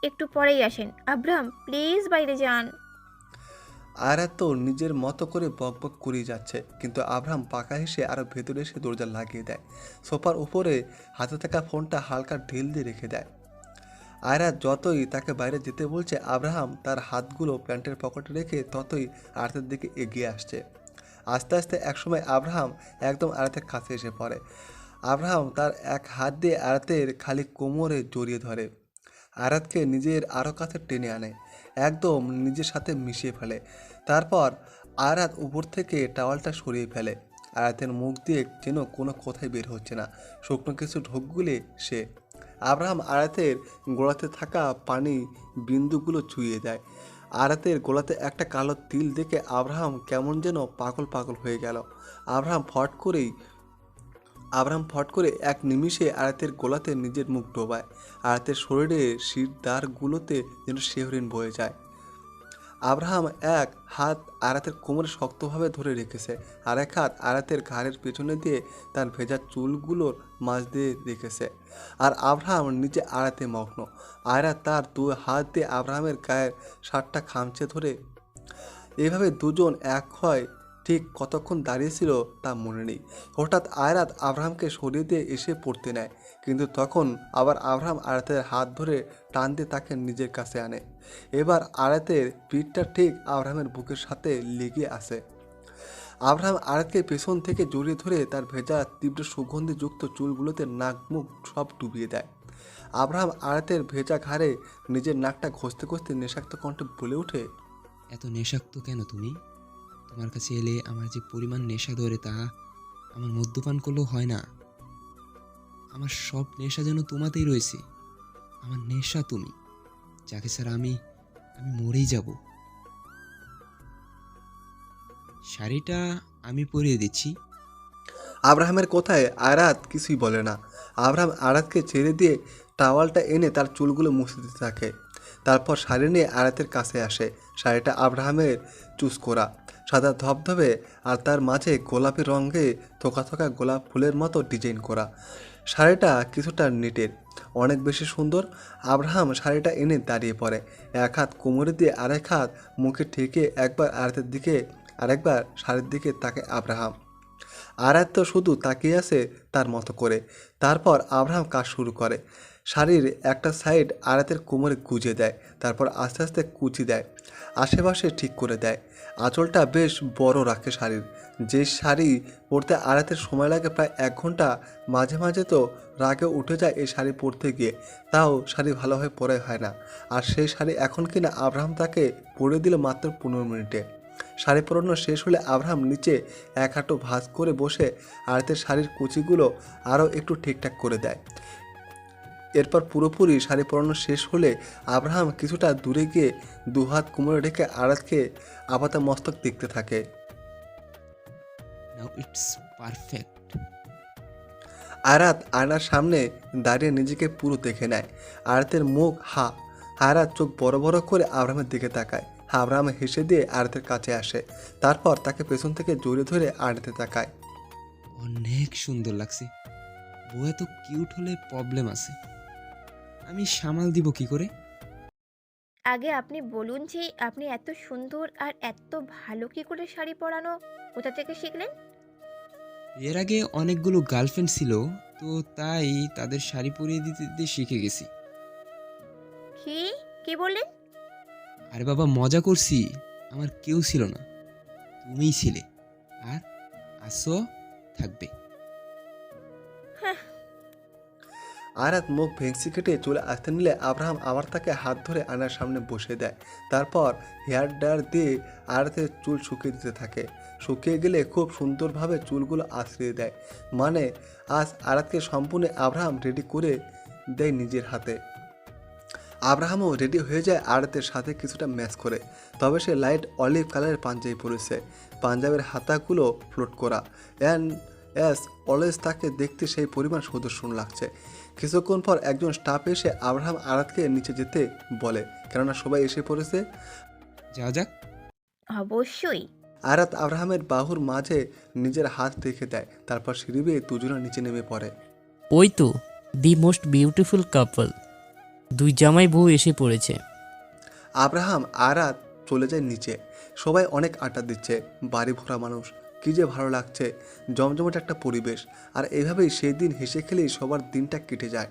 একটু পরেই আসেন। আব্রাহাম প্লিজ বাইরে যান। আয়রাত তো নিজের মতো করে বকবক করেই যাচ্ছে, কিন্তু আব্রাহাম পাকা হেসে আরও ভেতরে এসে দরজা লাগিয়ে দেয়। সোফার উপরে হাতে থাকা ফোনটা হালকা ঢিল দিয়ে রেখে দেয়। আয়রাত যতই তাকে বাইরে যেতে বলছে, আব্রাহাম তার হাতগুলো প্যান্টের পকেটে রেখে ততই আয়াতের দিকে এগিয়ে আসছে। আস্তে আস্তে একসময় আব্রাহাম একদম আয়াতের কাছে এসে পড়ে। আব্রাহাম তার এক হাত দিয়ে আয়াতের খালি কোমরে জড়িয়ে ধরে, আয়াতকে নিজের আরও কাছে টেনে আনে, একদম নিজের সাথে মিশিয়ে ফেলে। তারপর আয়াত উপর থেকে টাওয়ালটা সরিয়ে ফেলে। আয়াতের মুখ দিয়ে যেন কোনো কথাই বের হচ্ছে না, শুকনো কিছু ঢোক গুলে সে। আব্রাহাম আয়াতের গোড়াতে থাকা পানি বিন্দুগুলো ছুঁয়ে দেয়। আয়াতের গোলাতে একটা কালো তিল দেখে আব্রাহাম কেমন যেন পাগল পাগল হয়ে গেল। আব্রাহাম ফট করে এক নিমিষে আয়াতের গোলাতে নিজের মুখ ডোবায়। আয়াতের শরীরে শিরদাঁড়গুলোতে যেন শিহরিন বয়ে যায়। আব্রাহাম এক হাত আয়াতের কোমরে শক্তভাবে ধরে রেখেছে, আর এক হাত আয়াতের ঘাড়ের পেছনে দিয়ে তার ভেজা চুলগুলোর মাঝ দিয়ে রেখেছে। আর আব্রাহাম নিজে আয়াতে মগ্ন। আয়াত তার দু হাত দিয়ে আব্রাহামের গায়ের শার্টটা খামচে ধরে। এভাবে দুজন এক হয় ঠিক কতক্ষণ দাঁড়িয়েছিল তা মনে নেই। হঠাৎ আয়রাত আব্রাহামকে সরিয়ে দিয়ে এসে পড়তে নেয়, কিন্তু তখন আবার আব্রাহাম আয়াতের হাত ধরে টান দিয়ে তাকে নিজের কাছে আনে। এবার আয়াতের পিঠটা ঠিক আব্রাহামের বুকের সাথে লেগে আসে। আব্রাহাম আয়াতকে পেছন থেকে জড়িয়ে ধরে তার ভেজা তীব্র সুগন্ধিযুক্ত চুলগুলোতে নাক মুখ সব ডুবিয়ে দেয়। আব্রাহাম আয়াতের ভেজা ঘাড়ে নিজের নাকটা ঘষতে ঘষতে নেশাক্ত কণ্ঠে বলে ওঠে, এত নেশাক্ত কেন তুমি? তোমার কাছে এলে আমার যে পরিমাণ নেশা ধরে তা আমার মদ্যপান করলেও হয় না। আমার সব নেশা যেন তোমাতেই রয়েছে। আমার নেশা তুমি, যাকে ছাড়া আমি মরেই যাব। শাড়িটা আমি পরিয়ে দিচ্ছি। আব্রাহামের কথায় আয়াত কিছুই বলে না। আব্রাহাম আয়াতকে ছেড়ে দিয়ে টাওয়ালটা এনে তার চুলগুলো মুছে দিতে থাকে। তারপর শাড়ি নিয়ে আয়াতের কাছে আসে। শাড়িটা আব্রাহামের চুজ করা, সাদা ধবধবে, আর তার মাঝে গোলাপি রঙে থোকা থোকা গোলাপ ফুলের মতো ডিজাইন করা। শাড়িটা কিছুটা নেটের, অনেক বেশি সুন্দর। আব্রাহাম শাড়িটা এনে দাঁড়িয়ে পড়ে, এক হাত কোমরে দিয়ে আরেক হাত মুখে ঠেকে একবার আয়াতের দিকে আরেকবার শাড়ির দিকে তাকে আব্রাহাম। আয়াত তো শুধু তাকিয়ে আছে তার মতো করে। তারপর আব্রাহাম কাজ শুরু করে। শাড়ির একটা সাইড আয়াতের কোমরে গুজে দেয়, তারপর আস্তে আস্তে কুচি দেয়, আশেপাশে ঠিক করে দেয়। আঁচলটা বেশ বড় রাখে শাড়ির। যে শাড়ি পরতে আয়াতের সময় লাগে প্রায় 1 ঘন্টা। মাঝে মাঝে তো রাগে উঠে যায় এই শাড়ি পরতে গিয়ে, তাও শাড়ি ভালোভাবে পরে হয় না। আর সেই শাড়ি এখন কিনা আব্রাহাম তাকে পরে দিল মাত্র 15 মিনিটে। শাড়ি পরানো শেষ হলে আব্রাহাম নিচে এক হাঁটু ভাঁজ করে বসে আয়াতের শাড়ির কুচিগুলো আরও একটু ঠিকঠাক করে দেয়। এরপর পুরোপুরি শাড়ি পরানো শেষ হলে আব্রাহাম কিছুটা দূরে গিয়ে দুহাত কোমরে রেখে আয়াতকে আপাত মস্তক দেখতে থাকে। Now it's perfect. আয়াত আয়নার সামনে দাঁড়িয়ে নিজেকে পুরো দেখে নেয়। আয়াতের মুখ আয়াত চোখ বড় বড় করে আব্রাহামের দিকে তাকায়। আব্রাহাম হেসে দিয়ে আয়াতের কাছে আসে, তারপর তাকে পেছন থেকে জড়িয়ে ধরে আয়াতে তাকায়। অনেক সুন্দর লাগছে। বউ এত কিউট হলে প্রবলেম আছে, আমি সামাল দিব কি করে? আগে আপনি বলুন যে আপনি এত সুন্দর আর এত ভালো কি করে শাড়ি পরানো কোথা থেকে শিখলেন? এর আগে অনেকগুলো গার্লফ্রেন্ড ছিল, তো তাই তাদের শাড়ি পরিয়ে দিতে দিতে শিখে গেছি। কি বললেন? আরে বাবা, মজা করছি। আমার কেউ ছিল না, তুমিই ছিলে, আর আসো, থাকবে। আয়রাত মুখ ভেংসি কেটে চলে আসতে নিলে আব্রাহাম আবার তাকে হাত ধরে আয়নার সামনে বসে দেয়। তারপর হেয়ার ড্রায়ার দিয়ে আয়রাতের চুল শুকিয়ে দিতে থাকে। শুকিয়ে গেলে খুব সুন্দরভাবে চুলগুলো আশ্রিয়ে দেয়। মানে আজ আয়রাতকে সম্পূর্ণ আব্রাহাম রেডি করে দেয় নিজের হাতে। আব্রাহামও রেডি হয়ে যায় আয়রাতের সাথে কিছুটা ম্যাচ করে। তবে সে লাইট অলিভ কালারের পাঞ্জাবি পরেছে, পাঞ্জাবের হাতাগুলো ফ্লোট করা। অ্যান্ড অ্যাজ অলওয়েজ তাকে দেখতে সেই পরিমাণ সুদর্শন লাগছে। কিছুক্ষণ পর একজন স্টাফ এসে আব্রাহাম আয়রাতকে নিচে যেতে বলে, কেননা সবাই এসে পড়েছে। যা যাক। অবশ্যই। আয়রাত আব্রাহামের বাহুর মাঝে নিজের হাত রেখে দেয়। তারপর সিঁড়ি বেয়ে দুজনে নিচে নেমে পড়ে। ওই তো দি মোস্ট বিউটিফুল কাপল, দুই জামাই বউ এসে পড়েছে। আব্রাহাম আয়রাত চলে যায় নিচে। সবাই অনেক আড্ডা দিচ্ছে, বাড়ি ভরা মানুষ, কী যে ভালো লাগছে, জমজমাট একটা পরিবেশ। আর এভাবেই সেই দিন হেসে খেলেই সবার দিনটা কেটে যায়।